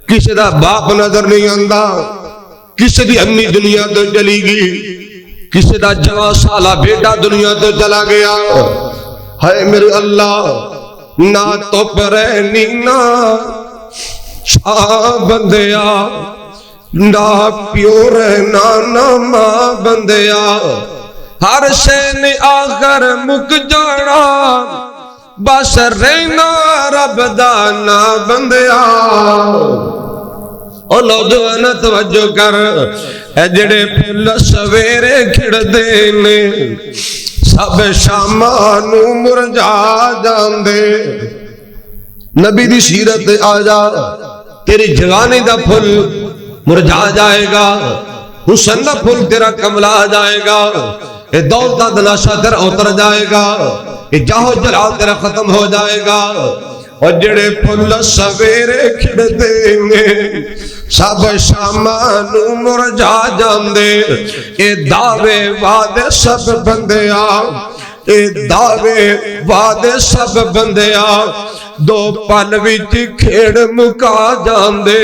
کسی دا باپ نظر نہیں آندا، کسی دی امی دنیا تو چلی گئی، کسی دا جوان سالہ بیٹا دنیا تو چلا گیا۔ ہے میرے اللہ نہ تو پرینی نہ چھا بندیا، نہ پیو رہنا نہ ماں بندیا۔ ہر شے نے آخر مک جانا، بس رہنا رب دا نا بندیا۔ او نوجوان توجہ کر، اے جڑے پھل سویرے کھڑ دے نے سب شامانو مرجا جاندے۔ نبی دی سیرت آ جا، تیری جوانی دا پھل مرجھا جائے گا، حسن دا پھول تیرا کملا جائے گا، اے دولت دلاشا تیرا اتر جائے گا، اے جاہو جلال تیرا ختم ہو جائے گا۔ اور جڑے پھل سویرے کھڑ دیں گے سب شامانو مرجھا جاندے۔ اے دعوے وعدے سب بندیا، اے دعوے وعدے سب بندیا، دو پل وچ کھیڑ مکا جاندے۔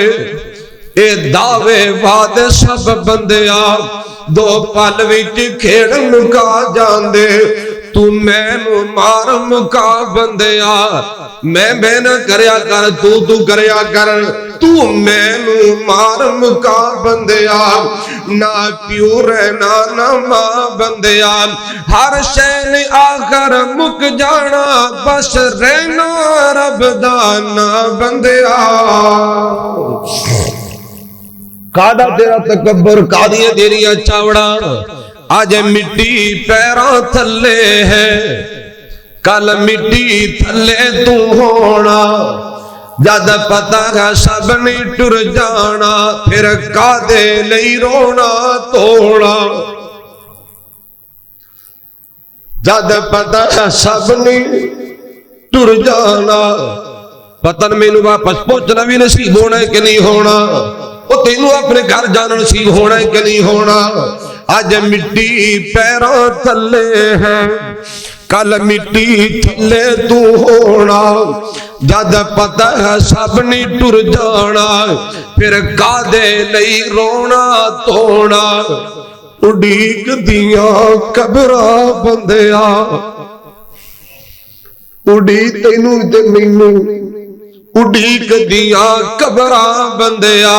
اے دعوے وعدے سب بندیا، دو پل وچ کھیڑ مکا جاندے۔ تو میں مار مکا بندیا، میں نہ کریا کر، تو کریا کر، تو میں مار مکا بندیا۔ نہ پیو رہنا نہ ماں بندیا، ہر شے نے آخر مک جانا، بس رہنا رب دا نا بندیا۔ کادا تیرا تکبر، کادی تیریاں چاوڑا، آج مٹی پیراں تھلے ہے، کل مٹی تھلے تو ہونا۔ جد پتہ ہے سب نے ٹر جانا، پھر کادے لئی رونا توڑا۔ جد پتہ ہے سب نے ٹر جانا، پتن مینوں واپس پہنچنا بھی نصیب ہونا ہے کہ نہیں ہونا، وہ تینوں اپنے گھر جانا نصیب ہونا ہے کہ نہیں ہونا۔ آج مٹی پیروں تھلے ہے، کل مٹی تھلے تو ہونا، جد پتہ ہے سب نے ٹر جانا، پھر کادے لئی رونا تونا۔ اڈیک دیاں قبراں بندیا، اڈی تینوں تے مینوں، اڈیک دیاں قبراں بندیا،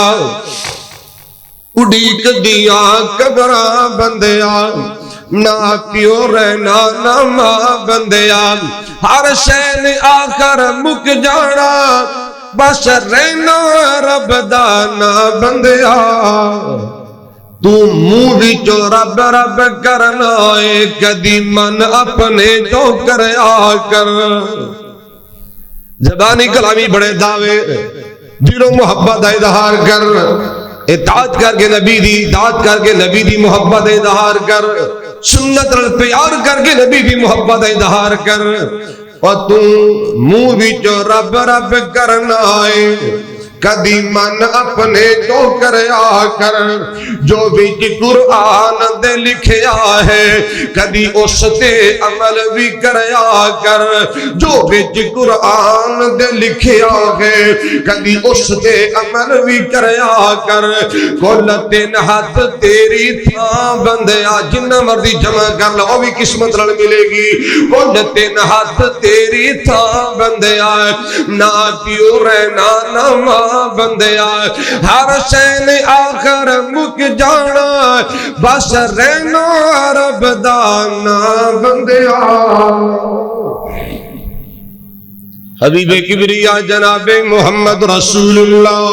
اڈیک دیاں قبراں بندیا، نہ پیو رہنا نہ ماں بندیا، ہر شے نے آخر مک جانا، بس رہنا رب دا نا بندیا۔ تو منہ وچوں رب رب کرنا ہے، کدی من اپنے تو کریا کر۔ زبانی کلامی بڑے دعوے، دلوں محبت دا اظہار کر، اطاعت کر کے نبی دی، اطاعت کر کے نبی دی محبت دا اظہار کر، سنت رل پیار کر کے نبی دی محبت دا اظہار کر۔ اور تو منہ وچوں رب رب کرنا ہے، کدی من اپنے تو کریا کر۔ جو وچ قرآن دے لکھیا ہے، کدی اس تے عمل بھی کریا کر۔ جو وچ قرآن دے لکھیا ہے، کدی اس تے عمل بھی کریا کر۔ کل تین ہاتھ تیری تھاں بندیا، جنہ مرضی جمع کر لو بھی قسمت رل ملے گی۔ کل تین ہاتھ تیری تھاں بندیا، نہ پیو رہنا نہ ماں بندیا، ہر شے نے آخر مک جانا، بس رہنا رب دا نا بندیا۔ حبیب کبریا جناب محمد رسول اللہ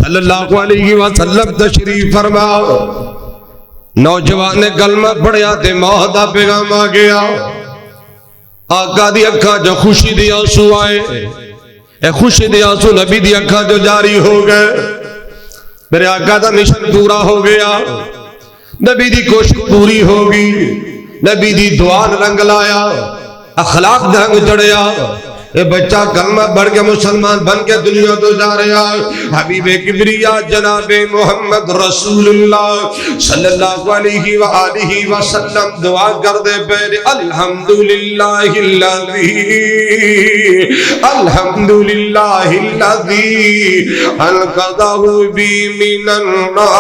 صلی اللہ علیہ وسلم تشریف فرما۔ نوجوان نے کلمہ پڑھیا تے موت دا پیغام آ گیا۔ آقا دی اکھاں جو خوشی دی آنسو آئے، اے خوشی دی آنسو نبی دی اکھاں جو جاری ہو گئے۔ میرے آقا دا مشن پورا ہو گیا، نبی دی کوشش پوری ہوگی، نبی دی دعا رنگ لایا، اخلاق رنگ چڑھیا۔ اے بچہ کلمہ پڑھ کے مسلمان بن کے دنیا تو جا رہا۔ حبیب کبریا جناب محمد رسول اللہ صلی اللہ علیہ وآلہ وسلم دعا کر دے پہلے، الحمدللہ الذی انقذہ بی من النار۔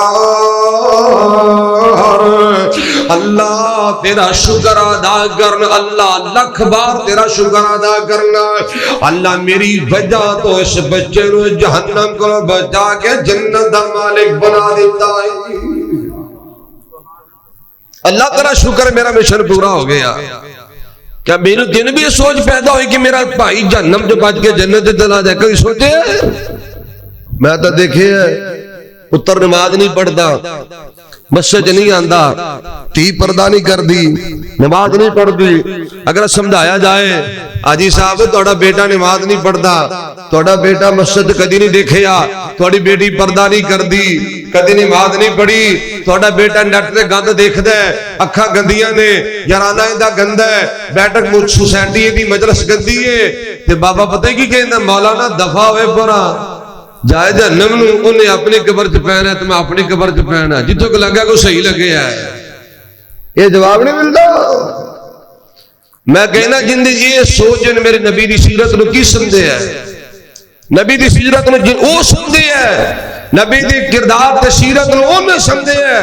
اللہ تیرا شکر ادا کرنا، اللہ لکھ بار تیرا شکر ادا کرنا۔ اللہ میری وجہ تو اس بچے نو جہنم کو بچا کے جنت دا مالک بنا دیتا ہے۔ اللہ تیرا شکر میرا مشن پورا ہو گیا۔ کیا میرے دن بھی یہ سوچ پیدا ہوئی کہ میرا بھائی جہنم جو بچ کے جنت چلا جائے، کبھی سوچے؟ میں تو دیکھے پتر نماز نہیں پڑھتا، مسجد نہیں آندا، ٹی پردہ نہیں کر دی، نماز نہیں پڑھ دی۔ اگر سمجھایا جائے آجی صاحب توڑا بیٹا نماز نہیں پڑھتا، توڑا بیٹا مسجد کدی نہیں دیکھیا، توڑی بیٹی پردہ نہیں کر دی، کدی نماز نہیں پڑھی، توڑا بیٹا نیٹ تے گند دیکھ دے، اکھا گندیاں نے، یارانہ اندہ گند ہے، بیٹک مجھ سوسائٹی دی مجلس گندی ہے۔ تے بابا پتہ کی کہنا مولانا دفع ہوئے پورا جائے جہنم نو، انہیں اپنی قبر چ پہنا ہے تو میں اپنی قبر چ پہنا، جتوں کہ لگا کو صحیح لگے ہے۔ یہ جواب نہیں ملتا۔ میں کہنا جن دی یہ سوچ نے میرے نبی دی سیرت نو کی سمجھے ہے، نبی دی سیرت نو جن او سمجھے ہے، نبی دی کردار تے سیرت نو انہیں سمجھے ہے،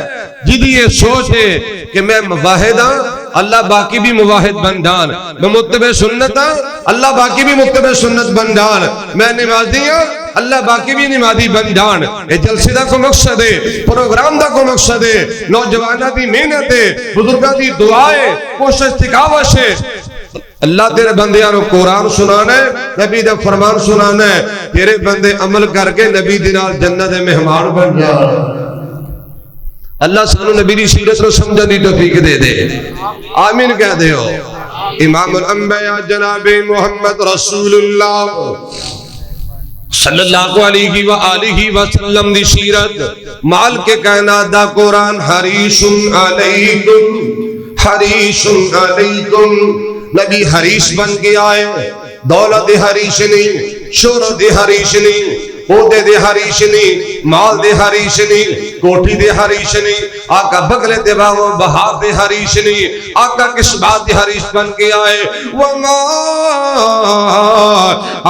جدی یہ سوچ ہے کہ میں مواحد ہاں، اللہ باقی بھی مواحد بن جان، میں متبع سنت ہاں، اللہ باقی بھی متبع سنت بن جان، میں نمازی ہاں، اللہ باقی بھی نمازی بن جان۔ یہ جلسے دا کو مقصد ہے، پروگرام دا کو مقصد ہے، نوجوانہ دی محنت ہے، بزرگاں دی دعائے، کوشش تکاوش ہے۔ اللہ تیرے بندیاں نو قرآن سنانا ہے، نبی دا فرمان سنانا ہے، تیرے بندے عمل کر کے نبی دی نال جنت دے مہمان بن جان۔ اللہ سانو نبی دی سیرت نو سمجھن دی توفیق دے دے، آمین کہہ دے ہو۔ امام الانبیاء جناب محمد رسول اللہ صلی اللہ علیہ وآلہ وسلم دی سیرت، مال کے کائنات دا قرآن، حریص علیکم حریص علیکم، نبی حریص بن کے آئے، دولت دی حریش نہیں، شہرت دی حریش نہیں، عہدے دے حریش نہیں، مال دے حریش نہیں، کوٹھی دے حریش نہیں، آقا بغلے دے باو بہار دے حریش نہیں، آقا کس بات دے حریش بن کے آئے وَمَا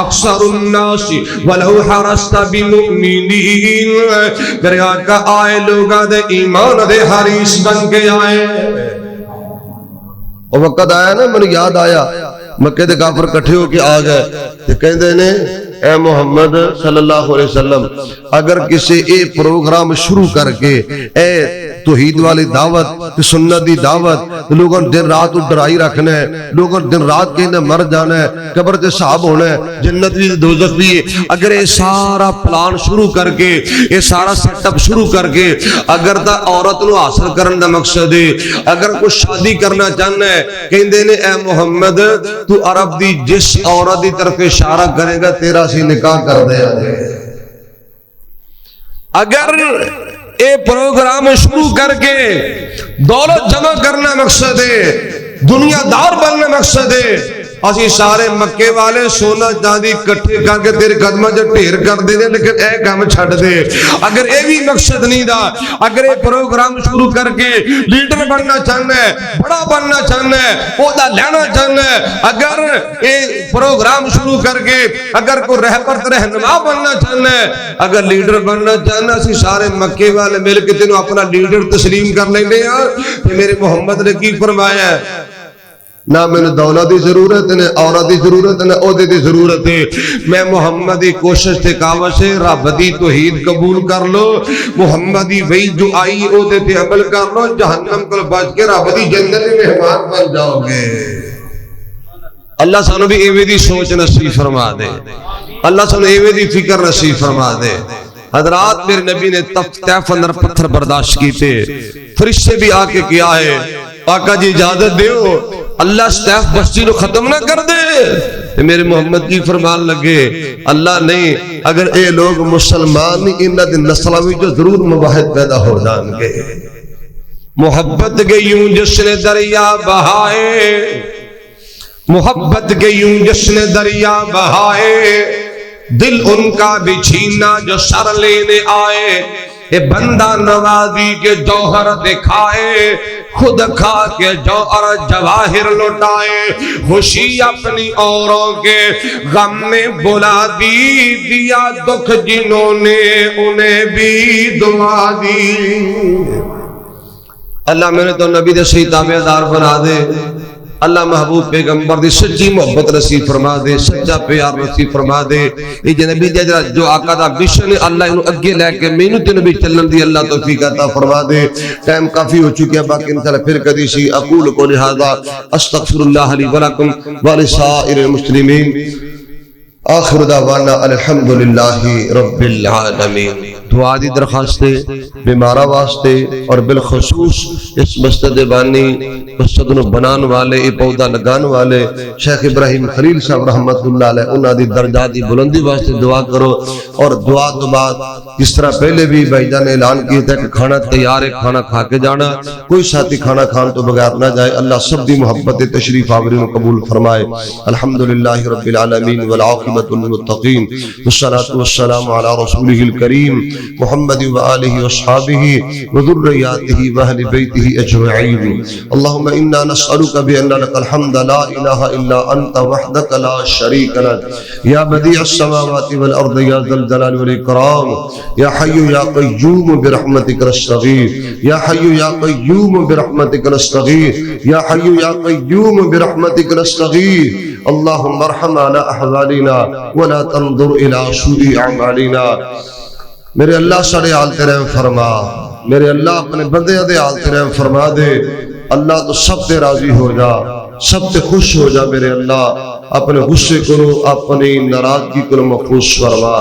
اکثر الناس وَلَوْ حَرَسْتَ بِمُؤْمِنِينَ میرے آقا آئے لوگاں دے ایمان دے حریش بن کے آئے۔ اور وقت آیا نا من یاد آیا مکے دے کافر کٹھے ہو کے آ گئے تے کہندے نے اے محمد صلی اللہ علیہ وسلم اگر کسی اے پروگرام شروع کر کے اے توحید والی دعوت سنت دی دعوت لوگوں دن رات ڈرائی رکھنا ہے، لوگوں دن رات کہنے مر جانا ہے، قبر تے صاحب ہونا ہے، جنت بھی دوزخ بھی ہے، اگر یہ سارا پلان شروع کر کے یہ سارا سیٹ اپ شروع کر کے اگر تا عورت نو حاصل کرنے دا مقصد ہے، اگر کوئی شادی کرنا چاہنا ہے کہندے نے اے محمد تو عرب دی جس عورت دی طرف اشارہ کرے گا تیرا سی نکاح کر دے گا۔ اگر اے پروگرام شروع کر کے دولت جمع کرنا مقصد ہے، دنیا دار بننا مقصد ہے، اسی سارے مکے والے سونا چاندی کٹھے کر کے تیرے قدمہ جو ڈھیر کر دے دے لیکن اے کام چھڑ دے۔ اگر اے بھی مقصد نہیں دا، اگر اے پروگرام شروع کر کے لیڈر بننا چاہنا ہے، بڑا بننا چاہنا ہے، عہدہ لینا چاہنا ہے، اگر اے پروگرام شروع کر کے اگر کوئی رہبر رہنما بننا چاہنا ہے، اگر لیڈر بننا چاہنا ہے، اسی سارے مکے والے مل کے تینوں اپنا لیڈر تسلیم کر لیں گے یار کہ میرے محمد نے کی فرمایا ہے، نہ میں نے دولت دی ضرورت ہے، نہ عورت دی ضرورت ہے، نہ عہدے دی ضرورت ہے، میں محمد دی کوشش تے کاوش سے رب دی توحید قبول کر لو، محمد دی وہی جو آئی عہدے تے عمل کر لو، جہنم کو بچ کے رب دی جنت میں مہمان بن جاؤ گے۔ اللہ سانو بھی ایویں دی سوچ نصیب فرما دے، اللہ سانو ایویں دی فکر نصیب فرما دے۔ حضرات میرے نبی نے طیف اندر پتھر برداشت کیتے، فرشتے بھی آ کے کیا ہے آقا جی اجازت دیو اللہ طیف بستی نو ختم نہ کر دے۔ میرے محمد کی فرمان لگے اللہ نہیں، اگر اے لوگ مسلمان نہیں انہاں دی نسلاں وچ ضرور مباحث پیدا ہو جان گے۔ محبت کے یوں جس نے دریا بہائے، محبت کے یوں جس نے دریا بہائے، دل ان کا بھی چھینا جو سر لینے آئے، اے بندہ نوازی کے جوہر دکھائے، خود کھا کے جوہر جواہر لٹائے، خوشی اپنی اوروں کے غم میں بلا دی، دیا دکھ جنہوں نے انہیں بھی دعا دی۔ اللہ میں نے تو نبی دے صحیح تابعدار بنا دے، اللہ محبوب پیغمبر دی سچی محبت نصیب فرما دے، سچا پیار نصیب فرما دے۔ یہ جنبی دے جو آقا دا مشن ہے اللہ انہوں اگے لے کے مینوں تے نبی چلن دی اللہ توفیق عطا فرما دے۔ ٹائم کافی ہو چکے ہیں باقی انشاءاللہ پھر کدی سی اقول قولی ھذا استغفر اللہ لی ولکم ولسائر المسلمین آخر دعوانا الحمدللہ رب العالمین۔ دعا دی درخواستے بیمارہ واسطے اور بالخصوص اس مسجد بانی مسجد نو بنان والے پودا لگان والے شیخ ابراہیم خلیل صاحب رحمت اللہ علیہ انہاں دی درجات دی بلندی واسطے دعا کرو۔ اور دعا تو بعد اس طرح پہلے بھی بھائی جان نے اعلان کیا تھا کہ کھانا تیار ہے، کھانا کھا کے جانا، کوئی ساتھی کھانا کھان تو بغیر نہ جائے۔ اللہ سب دی محبت تشریف آورین قبول فرمائے۔ الحمدللہ رب العالمین والعاقبۃ للمتقین والصلاة والسلام علی رسولہ الکریم محمد وآلہ وصحابہ وذریاتہ واہل بیتہ اجمعین۔ اللہم انا نسألک بأن لک الحمد لا الہ الا انت وحدک لا شریک لک یا بدیع السماوات والارض یا ذا الجلال والاکرام یا حی یا قیوم برحمتک نستغیث یا حی یا قیوم برحمتک نستغیث یا حی یا قیوم برحمتک نستغیث۔ اللہم ارحم علی احوالنا ولا تنظر الى سوء اعمالنا۔ میرے اللہ سارے حال تے رحم فرما، میرے اللہ اپنے بندے دے حال تے رحم فرما دے۔ اللہ تو سب تے راضی ہو جا، سب تے خوش ہو جا میرے اللہ، اپنے غصے کو اپنی ناراضگی کو محفوظ فرما۔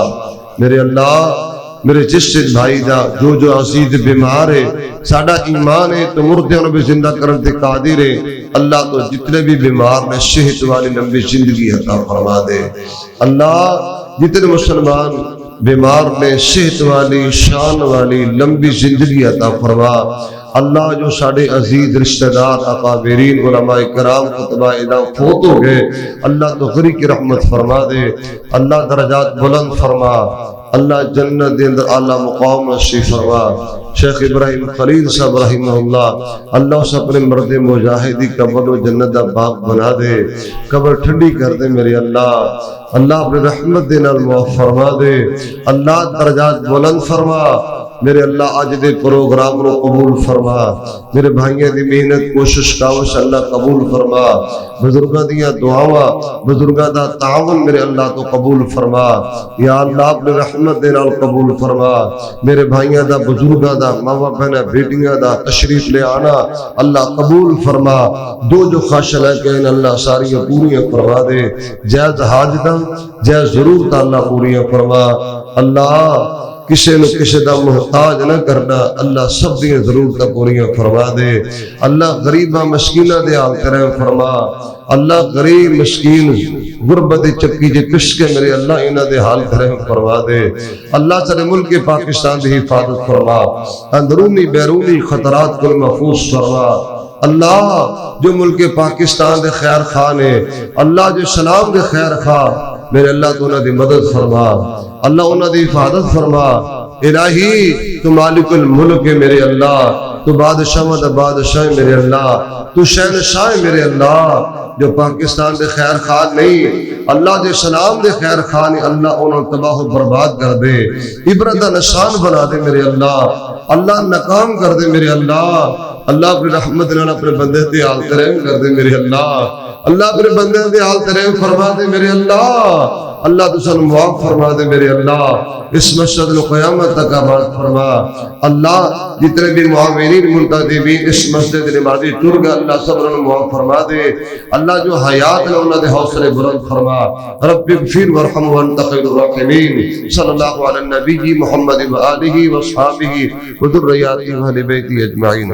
میرے اللہ میرے جس سے بھائی دا جو عزیز بیمار ہے، ساڈا ایمان ہے تو مردے انہوں بھی زندہ کرن تے قادر ہے۔ اللہ تو جتنے بھی بیمار نے صحت والی لمبی زندگی عطا فرما دے۔ اللہ جتنے مسلمان بیمار نے صحت والی شان والی لمبی زندگی عطا فرما۔ اللہ جو ساڑے عزیز رشتہ دار اکابرین علماء کرام خطبہ اعلام فوت ہو گئے اللہ تو غری کی رحمت فرما دے، اللہ درجات بلند فرما، اللہ جنت دے اندر اعلیٰ مقام نصیب فرما۔ شیخ ابراہیم خلیل صاحب رحمہ اللہ، اللہ اس اپنے مرد مجاہدی قبر و جنت دا باغ بنا دے، قبر ٹھنڈی کر دے میرے اللہ، اللہ اپنے رحمت دے نال معاف فرما دے، اللہ درجات بلند فرما میرے اللہ، آج دے پروگرام کو قبول فرما، میرے بھائیوں دی محنت کوشش کاوش اللہ قبول فرما، بزرگاں دیاں دعاواں بزرگاں دا تعاون میرے اللہ تو قبول فرما، یا اللہ اپنے رحمت دے نال قبول فرما، میرے بھائیوں دا بزرگاں دا ماں بہناں بیٹیاں دا تشریف لے آنا اللہ قبول فرما، دو جو خواہشاں لے کے اللہ ساریاں پوریاں فرما دے، جائز حاجتاں جائز ضرورتاں اللہ پوریاں فرما، اللہ کسی نو کسی دا محتاج نہ کرنا، اللہ سب دیاں ضرورتاں پوریاں فرما دے، اللہ غریباں مسکیناں دے حال کرم فرما، اللہ غریب مسکین غربت چکی جے کش کے میرے اللہ انہاں دے حال کرم فرما دے، اللہ سارے ملک پاکستان دی حفاظت فرما، اندرونی بیرونی خطرات کو محفوظ فرما، اللہ جو ملک پاکستان دے خیر خواہ نے، اللہ جو اسلام دے خیر خواہ میرے اللہ تو انہاں دی مدد فرما، اللہ انہاں دی حفاظت فرما، الہی تو مالک الملک میرے اللہ، تو بادشاہ دا بادشاہ میرے اللہ، تو شہنشاہ میرے اللہ، جو پاکستان دے خیر خواہ نہیں اللہ دے سلام دے خیر خواہ نہیں، اللہ انہوں تباہ و برباد کر دے، عبرت دا نشان بنا دے میرے اللہ، اللہ ناکام کر دے میرے اللہ، اللہ اپنے رحمت نال اپنے بندے تے حال کرم کر دے میرے اللہ، اللہ اپنے بندے تے حال کرم فرما دے میرے اللہ، اللہ تو سن معاف فرما دے میرے اللہ، اس مسجد کو قیامت تک آباد فرما، اللہ جتنے بھی معاونین منتظمین اس مسجد نمازی ٹر گئے اللہ سب انہوں معاف فرما دے، اللہ جو حیات نے انہوں نے حوصلے بلند فرما، رب اغفر وارحم وانت خیر الراحمین، صلی اللہ علی النبی محمد وآلہ وصحابہ وذریاتہ واہل بیتہ اجمعین۔